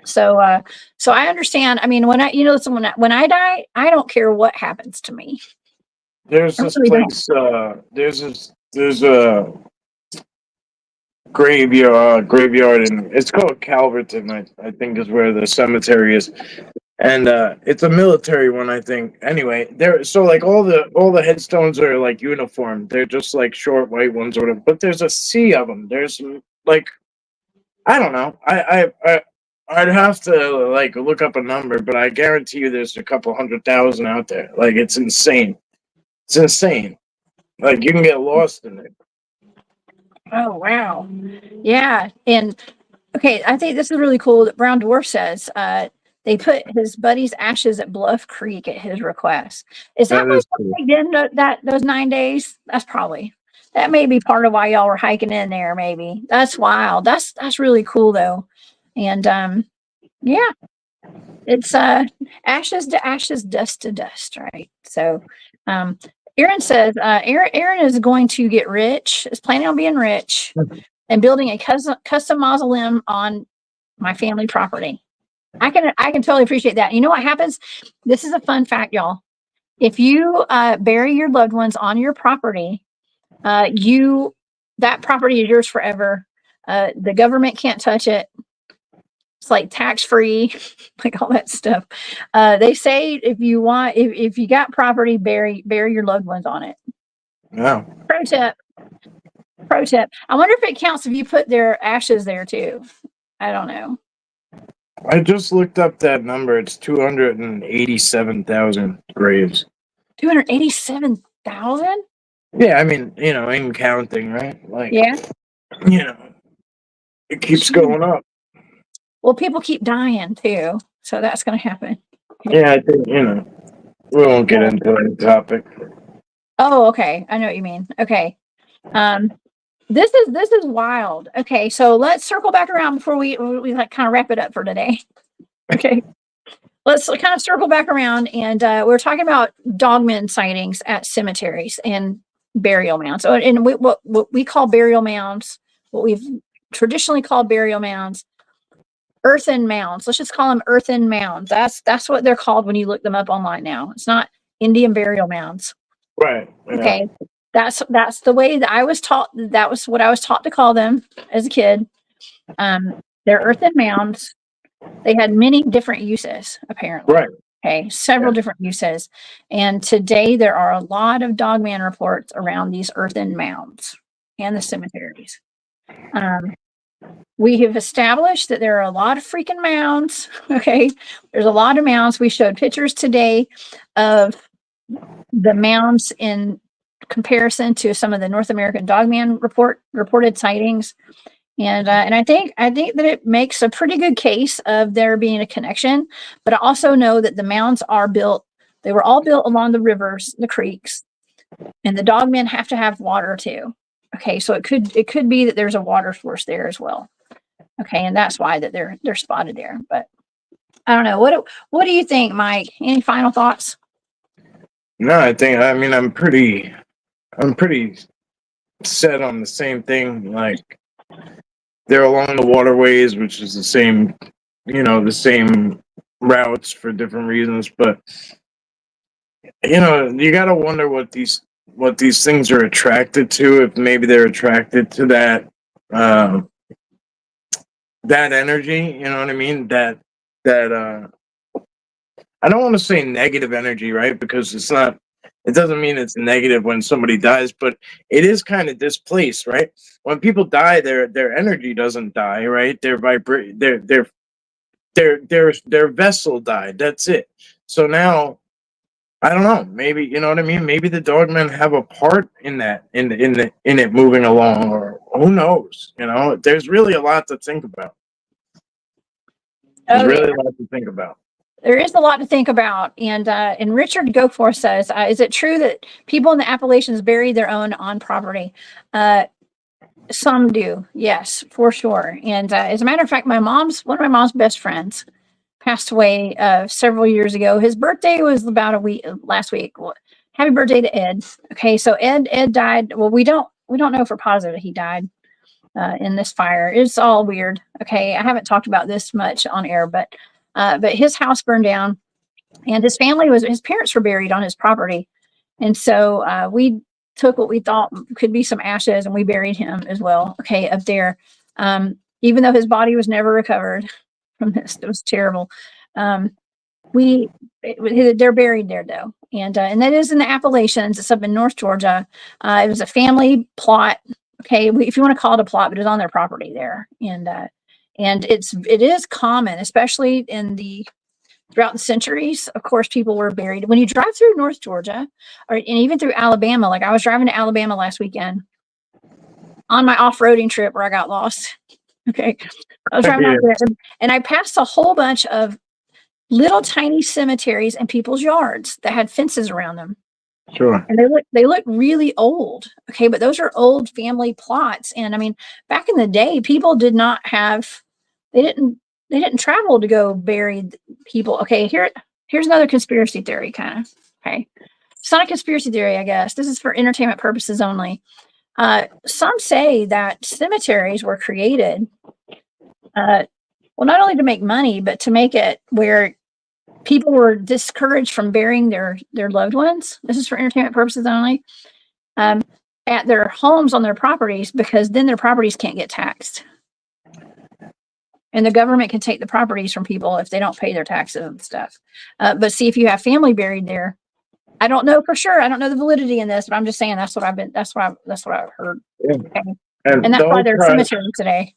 So I understand. I mean, when I die, I don't care what happens to me. There's this place. There's a graveyard, and it's called Calverton. I think is where the cemetery is, and it's a military one, I think. Anyway, so like all the headstones are like uniform. They're just like short white ones or whatever. But there's a sea of them. There's like, I don't know. I'd have to like look up a number, but I guarantee you there's a couple 100,000 out there. Like, it's insane. It's insane. Like, you can get lost in it. Oh, wow. Yeah. And okay, I think this is really cool that Brown Dwarf says they put his buddy's ashes at Bluff Creek at his request. Is that why they did those 9 days? That may be part of why y'all were hiking in there, maybe. That's wild. That's really cool though. And yeah, it's ashes to ashes, dust to dust, right? So Aaron says Aaron is going to get rich, is planning on being rich and building a custom mausoleum on my family property. I can totally appreciate that. You know what happens? This is a fun fact, y'all. If you bury your loved ones on your property, that property is yours forever. The government can't touch it. It's like tax free, like all that stuff. They say if you got property, bury your loved ones on it. Yeah. Pro tip. I wonder if it counts if you put their ashes there too. I don't know. I just looked up that number. It's 287,000 graves. 287,000? Yeah, I mean, in counting, right? Like, yeah. it keeps going up. Well, people keep dying too, so that's going to happen. Yeah, I think, we won't get into that topic. Oh, okay. I know what you mean. Okay. This is wild. Okay, so let's circle back around before we like kind of wrap it up for today. Okay. Let's kind of circle back around, and we're talking about dogman sightings at cemeteries and burial mounds. And what we call burial mounds, what we've traditionally called burial mounds, earthen mounds. Let's just call them earthen mounds. That's what they're called when you look them up online now. It's not Indian burial mounds. Right. Yeah. Okay. That's the way that I was taught. That was what I was taught to call them as a kid. They're earthen mounds. They had many different uses, apparently. Right. Okay, several different uses. And today there are a lot of dogman reports around these earthen mounds and the cemeteries. We have established that there are a lot of freaking mounds. Okay, there's a lot of mounds. We showed pictures today of the mounds in comparison to some of the North American dogman reported sightings. And I think that it makes a pretty good case of there being a connection. But I also know that the mounds are built. They were all built along the rivers, the creeks, and the dogmen have to have water too. Okay, so it could be that there's a water source there as well. Okay, and that's why that they're spotted there. But I don't know. What do you think, Mike? Any final thoughts? No, I'm pretty set on the same thing. Like, they're along the waterways, which is the same routes for different reasons. But you gotta wonder what these things are attracted to. If maybe they're attracted to that that energy. You know what I mean? That I don't want to say negative energy, right? Because it's not. It doesn't mean it's negative when somebody dies, but it is kind of displaced, right? When people die, their energy doesn't die, right? Their vessel died. That's it. So now, I don't know. Maybe, you know what I mean. Maybe the dogmen have a part in that, in it moving along, or who knows? There's really a lot to think about. There's really a lot to think about. There is a lot to think about. And Richard Goforth says, is it true that people in the Appalachians bury their own on property? Some do, yes, for sure. And as a matter of fact, one of my mom's best friends passed away several years ago. His birthday was about last week. Well, happy birthday to Ed. Okay, so Ed died. Well, we don't know for positive he died in this fire. It's all weird. Okay, I haven't talked about this much on air, but his house burned down, and his parents were buried on his property, and so we took what we thought could be some ashes and we buried him as well. Okay, up there, even though his body was never recovered from this, it was terrible. They're buried there though, and that is in the Appalachians. It's up in North Georgia. It was a family plot. Okay, if you want to call it a plot, but it's on their property there, and it is common, especially throughout the centuries. Of course, people were buried. When you drive through North Georgia, and even through Alabama, like I was driving to Alabama last weekend on my off-roading trip where I got lost. Okay, I was driving out there, and I passed a whole bunch of little tiny cemeteries and people's yards that had fences around them. Sure. And they look really old. Okay, but those are old family plots. And I mean, back in the day, people did not have. They didn't travel to go bury people. Okay, here's another conspiracy theory, kind of. Okay, it's not a conspiracy theory, I guess. This is for entertainment purposes only. Some say that cemeteries were created, well, not only to make money, but to make it where people were discouraged from burying their loved ones. This is for entertainment purposes only. At their homes on their properties, because then their properties can't get taxed. And the government can take the properties from people if they don't pay their taxes and stuff. But see, if you have family buried there, I don't know for sure. I don't know the validity in this, but I'm just saying that's what I've heard. Yeah. Okay. And that's why they're cemeteries today.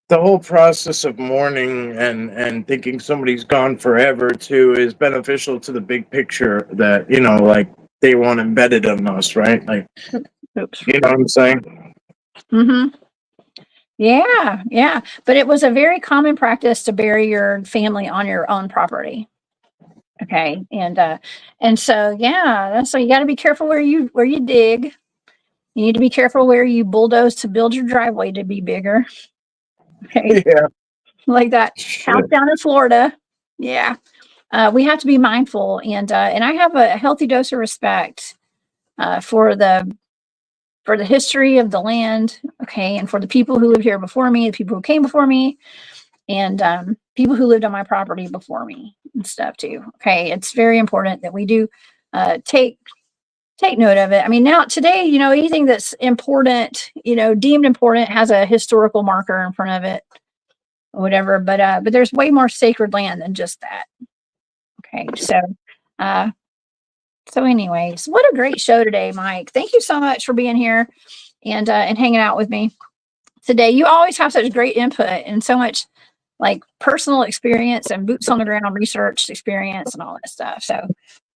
The whole process of mourning and thinking somebody's gone forever too is beneficial to the big picture that, like they want embedded in us, right? Like, oops. You know what I'm saying? Mm-hmm. Yeah, yeah. But it was a very common practice to bury your family on your own property. Okay. And so yeah, that's so you gotta be careful where you dig. You need to be careful where you bulldoze to build your driveway to be bigger. Okay. Yeah. Like that house Shit. down in Florida. Yeah. We have to be mindful and I have a healthy dose of respect for the history of the land, okay, and for the people who lived here before me, the people who came before me, and people who lived on my property before me and stuff too. Okay, it's very important that we do take note of it. I mean, now today, anything that's important, deemed important, has a historical marker in front of it, or whatever. But there's way more sacred land than just that. Okay, uh, so anyways, what a great show today, Mike. Thank you so much for being here and hanging out with me today. You always have such great input and so much like personal experience and boots on the ground research experience and all that stuff. So,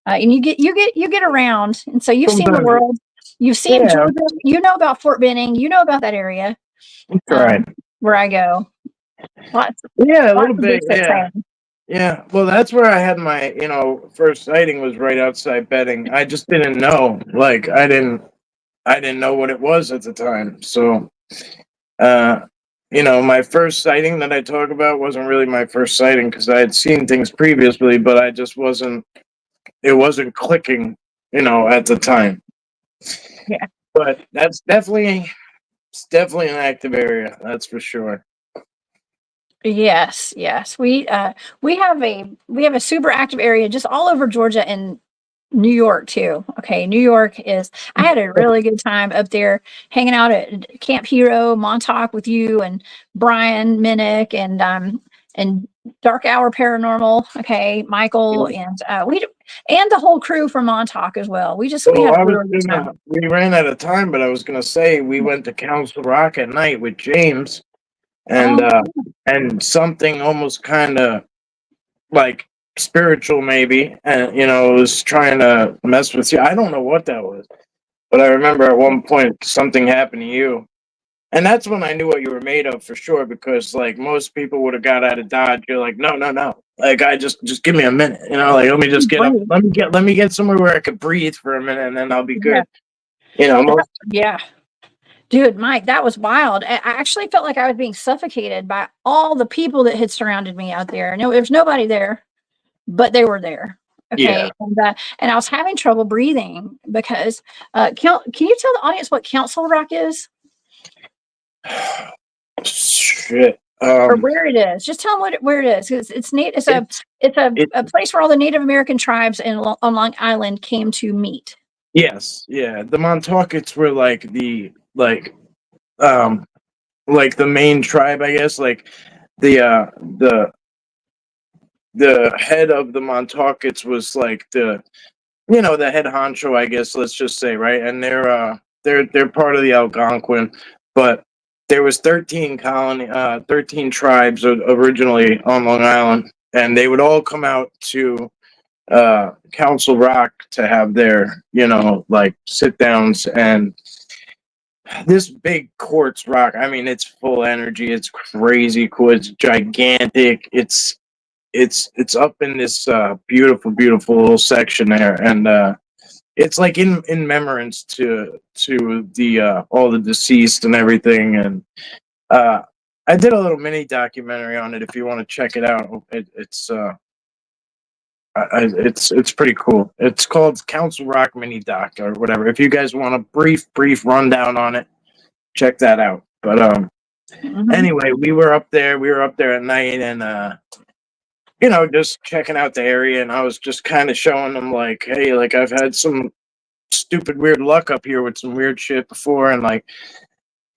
and you get around, and so you've seen the Sometimes, world. You've seen yeah, Georgia. You know about Fort Benning. You know about that area that's right. where I go. Lots, Yeah, a lots little of bit. Bigfoot Yeah. sightings. Yeah. Well, that's where I had my, first sighting was right outside Bedding. I just didn't know. Like, I didn't know what it was at the time. So, uh, my first sighting that I talk about wasn't really my first sighting because I had seen things previously, but I just it wasn't clicking, at the time. Yeah. But it's definitely an active area. That's for sure. Yes, yes. We have a super active area just all over Georgia and New York too. Okay, New York is. I had a really good time up there, hanging out at Camp Hero, Montauk with you and Brian Minnick and Dark Hour Paranormal. Okay, Michael and the whole crew from Montauk as well. We Well, had a really good time. we ran out of time, but I was gonna say we went to Council Rock at night with James, and Oh, something almost kind of like spiritual, maybe, and was trying to mess with you. I don't know what that was, but I remember at one point something happened to you, and that's when I knew what you were made of for sure. Because like most people would have got out of Dodge, you're like, no, no, no. Like I just give me a minute, like let me just get up, great. let me get somewhere where I could breathe for a minute, and then I'll be Yeah, good. Most yeah. Dude, Mike, that was wild. I actually felt like I was being suffocated by all the people that had surrounded me out there. No, there's nobody there, but they were there. yeah. Okay. And I was having trouble breathing because, can you tell the audience what Council Rock is Shit. or where it is? Just tell them where it is. It's It's it. a place where all the Native American tribes on Long Island came to meet. Yes, yeah. The Montaukets were um like the main tribe, I guess. Like the uh the the head of the Montaukets was like the head honcho, I guess. Let's just say, right, and they're part of the Algonquin, but there was 13 tribes originally on Long Island, and they would all come out to Council Rock to have their like sit downs, and this big quartz rock, I mean, it's full energy, it's crazy cool, it's gigantic, it's up in this beautiful little section there, and it's like in remembrance to the all the deceased and everything, and I did a little mini documentary on it if you want to check it out. It's pretty cool. It's called Council Rock Mini Doc or whatever. If you guys want a brief rundown on it, check that out. But Mhm. anyway, we were up there at night, and just checking out the area, and I was just kind of showing them like, hey, like I've had some stupid weird luck up here with some weird shit before, and like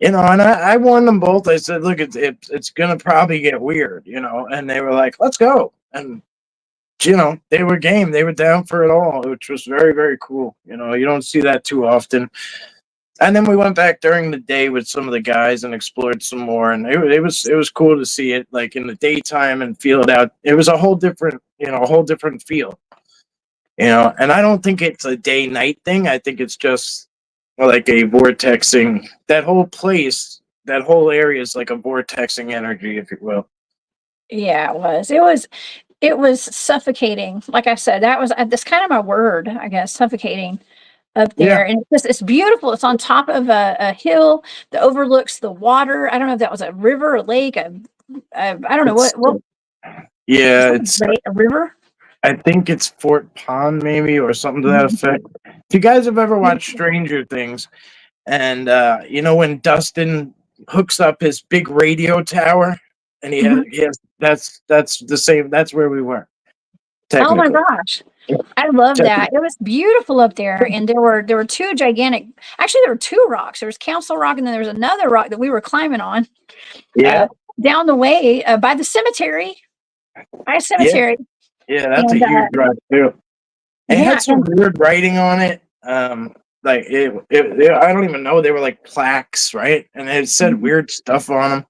and I warned them both. I said, look, it's gonna probably get weird, and they were like, let's go, and they were game. They were down for it all, which was very, very cool. You don't see that too often. And then we went back during the day with some of the guys and explored some more, and it was cool to see it like in the daytime and feel it out. It was a whole different feel. And I don't think it's a day night thing. I think it's just like a vortexing. That whole place that whole area is like a vortexing energy, if you will. Yeah, it was. It was suffocating. Like I said, that's kind of my word, I guess, suffocating up Yeah. there. And it's beautiful. It's on top of a hill that overlooks the water. I don't know if that was a river, a lake, I don't know It's, what yeah, something great, a river. I think it's Fort Pond, maybe, or something to that effect. If you guys have ever watched Stranger Things, and you know when Dustin hooks up his big radio tower, and he has that's the same. That's where we were, Oh my technically. gosh. I love that. Technically. It was beautiful up there. And there were two gigantic, actually there were two rocks. There was Council Rock and then there was another rock that we were climbing on Yeah, down the way by the cemetery. By a yeah, cemetery. yeah. That's a And huge drive too. It yeah, had some weird writing on it. Like I don't even know. They were like plaques, right? And it said weird stuff on them.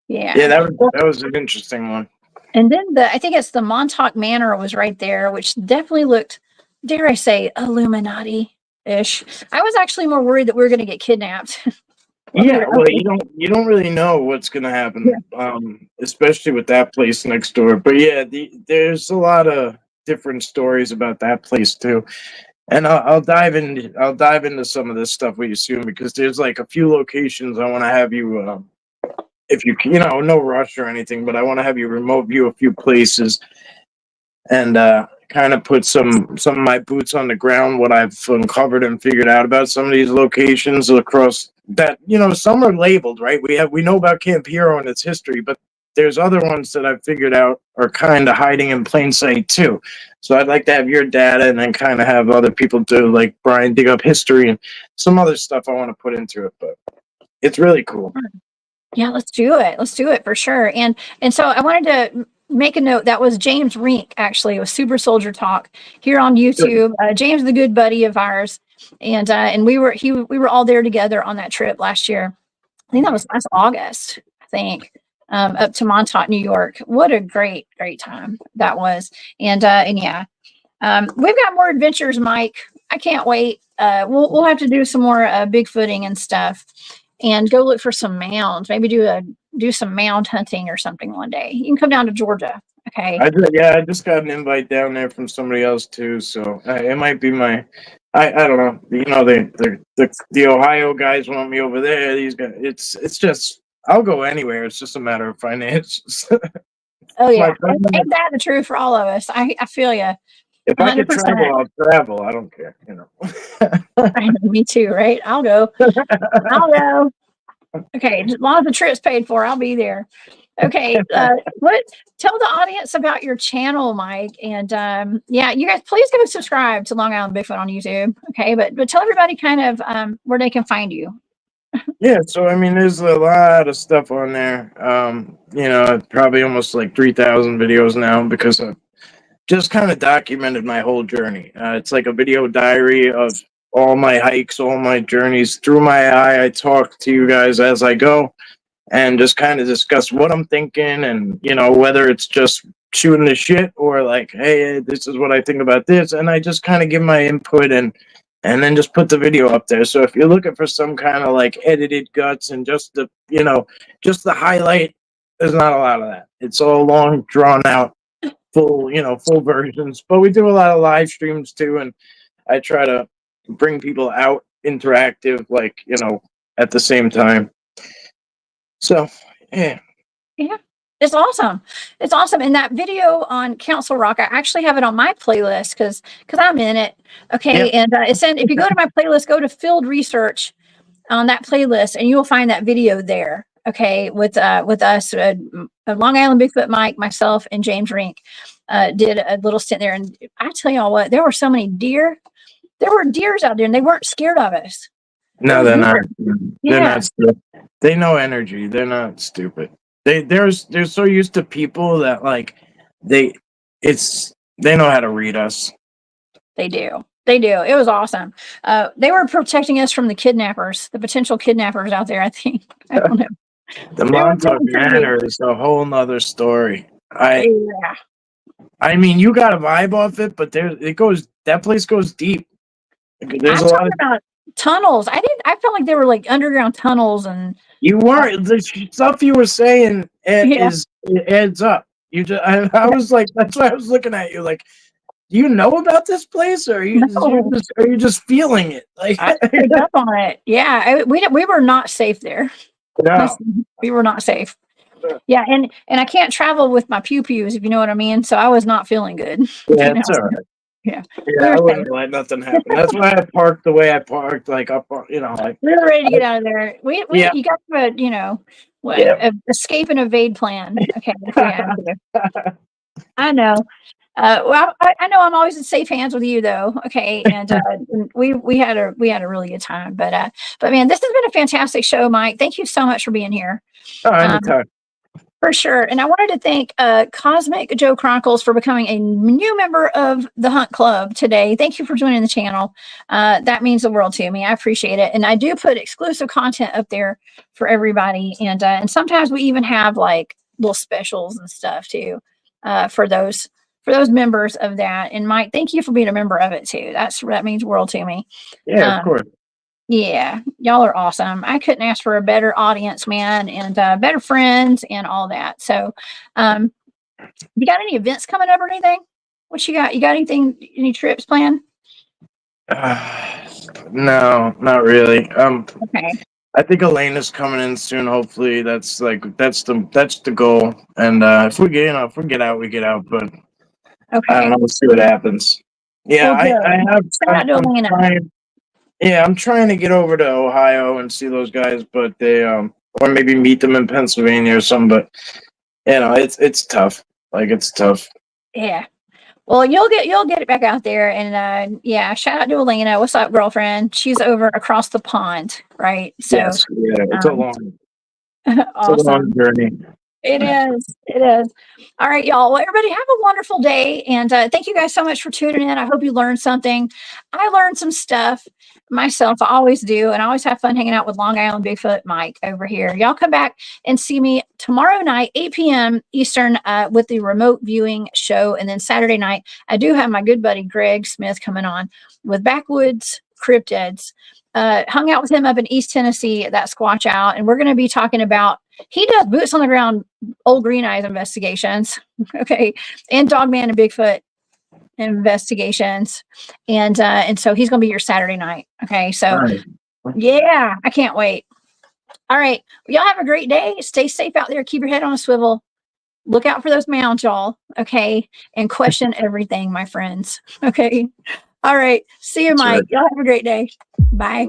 Yeah, yeah. that was an interesting one. And then I think it's the Montauk Manor was right there, which definitely looked, dare I say, Illuminati-ish. I was actually more worried that we were going to get kidnapped. Yeah, well, you don't really know what's gonna happen, especially with that place next door. But yeah, there's a lot of different stories about that place too, and I'll dive into some of this stuff with you soon because there's like a few locations I want to have you, if you no rush or anything, but I want to have you remote view a few places and kind of put some of my boots on the ground, what I've uncovered and figured out about some of these locations across that, some are labeled, right? We know about Camp Hero and its history, but there's other ones that I've figured out are kind of hiding in plain sight too. So I'd like to have your data and then kind of have other people do, like Brian, dig up history and some other stuff I want to put into it. But it's really cool. Yeah, let's do it. Let's do it for sure. And so I wanted to make a note that was James Rink, actually. It was Super Soldier Talk here on YouTube. James, the good buddy of ours, and we were all there together on that trip last year. I think that was last August. I think up to Montauk, New York. What a great time that was. And yeah, we've got more adventures, Mike. I can't wait. We'll have to do some more Bigfooting and stuff. And go look for some mounds. Maybe do some mound hunting or something one day. You can come down to Georgia. Okay. I just got an invite down there from somebody else too, so it might be my. I don't know. The Ohio guys want me over there. These guys, it's just I'll go anywhere. It's just a matter of finances. Oh yeah, ain't that the truth for all of us? I feel you. If I could travel, I'll travel. I don't care. Me too, right? I'll go. I'll go. Okay, as long as the trip's paid for, I'll be there. Okay, tell the audience about your channel, Mike, and yeah, you guys please go subscribe to Long Island Bigfoot on YouTube. Okay, but tell everybody kind of where they can find you. Yeah, so I mean, there's a lot of stuff on there. Probably almost like 3,000 videos now because I've just kind of documented my whole journey. It's like a video diary of all my hikes, all my journeys through my eye. I talk to you guys as I go and just kind of discuss what I'm thinking and, whether it's just shooting the shit or like, hey, this is what I think about this. And I just kind of give my input and then just put the video up there. So if you're looking for some kind of like edited guts and just the highlight, there's not a lot of that. It's all long, drawn out, full versions. But we do a lot of live streams too, and I try to bring people out interactive, like, at the same time. So, yeah. Yeah. It's awesome. It's awesome. And that video on Council Rock, I actually have it on my playlist because I'm in it. Okay. Yeah. And if you go to my playlist, go to Field Research on that playlist and you will find that video there. Okay. With us, Long Island Bigfoot Mike, myself, and James Rink did a little stint there. And I tell y'all what, there were so many deer. There were deers out there and they weren't scared of us. No, they're not. They're not stupid. They know energy. They're not stupid. They're so used to people that like they know how to read us. They do. It was awesome. They were protecting us from the kidnappers, the potential kidnappers out there. I think. I don't know. The Montauk Manor is a whole nother story. I mean, you got a vibe off it, but that place goes deep. There's a lot about tunnels. I felt like they were like underground tunnels and You weren't. The stuff you were saying Yeah. it adds up. You just, I was like, that's why I was looking at you like, do you know about this place, or No, are you just feeling it? Like, I picked up on it. Yeah, we were not safe there. no. We were not safe. Yeah, and I can't travel with my pew pews, if you know what I mean. So I was not feeling good. Yeah, You know, it's all right. yeah, we Yeah, were I safe. wouldn't let nothing happen. That's why I parked the way I parked, like up, you know, like. We were ready to get out of there. Yeah, You got to, yeah. escape and evade plan. Okay, if we had to. I know. Well, I know I'm always in safe hands with you, though. Okay, and we had a really good time. But man, this has been a fantastic show, Mike. Thank you so much for being here. Oh, Um, anytime. For sure. And I wanted to thank Cosmic Joe Chronicles for becoming a new member of the Hunt Club today. Thank you for joining the channel. That means the world to me. I appreciate it. And I do put exclusive content up there for everybody. And sometimes we even have like little specials and stuff too for those members of that. And Mike, thank you for being a member of it too. That means the world to me. Yeah, of Um, course. yeah, y'all are awesome. I couldn't ask for a better audience, man, and better friends and all that. So, you got any events coming up or anything? What you got? You got anything? Any trips planned? No, not really. Okay. I think Elena's coming in soon. Hopefully, that's the goal. And if we get out, we get out. But I don't Okay. know. We'll see what happens. Yeah, Well, good. Shout out to I'm Elena. trying. Yeah, I'm trying to get over to Ohio and see those guys, but they or maybe meet them in Pennsylvania or something. But it's tough. Like, it's tough. Yeah. Well, you'll get it back out there, and yeah. Shout out to Elena. What's up, girlfriend? She's over across the pond, right? So, Yes, yeah, um, it's a long awesome. journey. It is. It is. All right, y'all. Well, everybody have a wonderful day. And thank you guys so much for tuning in. I hope you learned something. I learned some stuff myself. I always do. And I always have fun hanging out with Long Island Bigfoot Mike over here. Y'all come back and see me tomorrow night, 8 p.m. Eastern, with the remote viewing show. And then Saturday night, I do have my good buddy Greg Smith coming on with Backwoods Cryptids. Hung out with him up in East Tennessee at that Squatch Out. And we're going to be talking about, he does boots on the ground old green eyes investigations, okay, and Dogman and Bigfoot investigations, and so he's going to be your Saturday night. Okay, so Right. yeah, I can't wait. All right, well, y'all have a great day. Stay safe out there. Keep your head on a swivel. Look out for those mounds, y'all. Okay, and question everything, my friends. Okay. All right. See you, Mike. Y'all have a great day. Bye.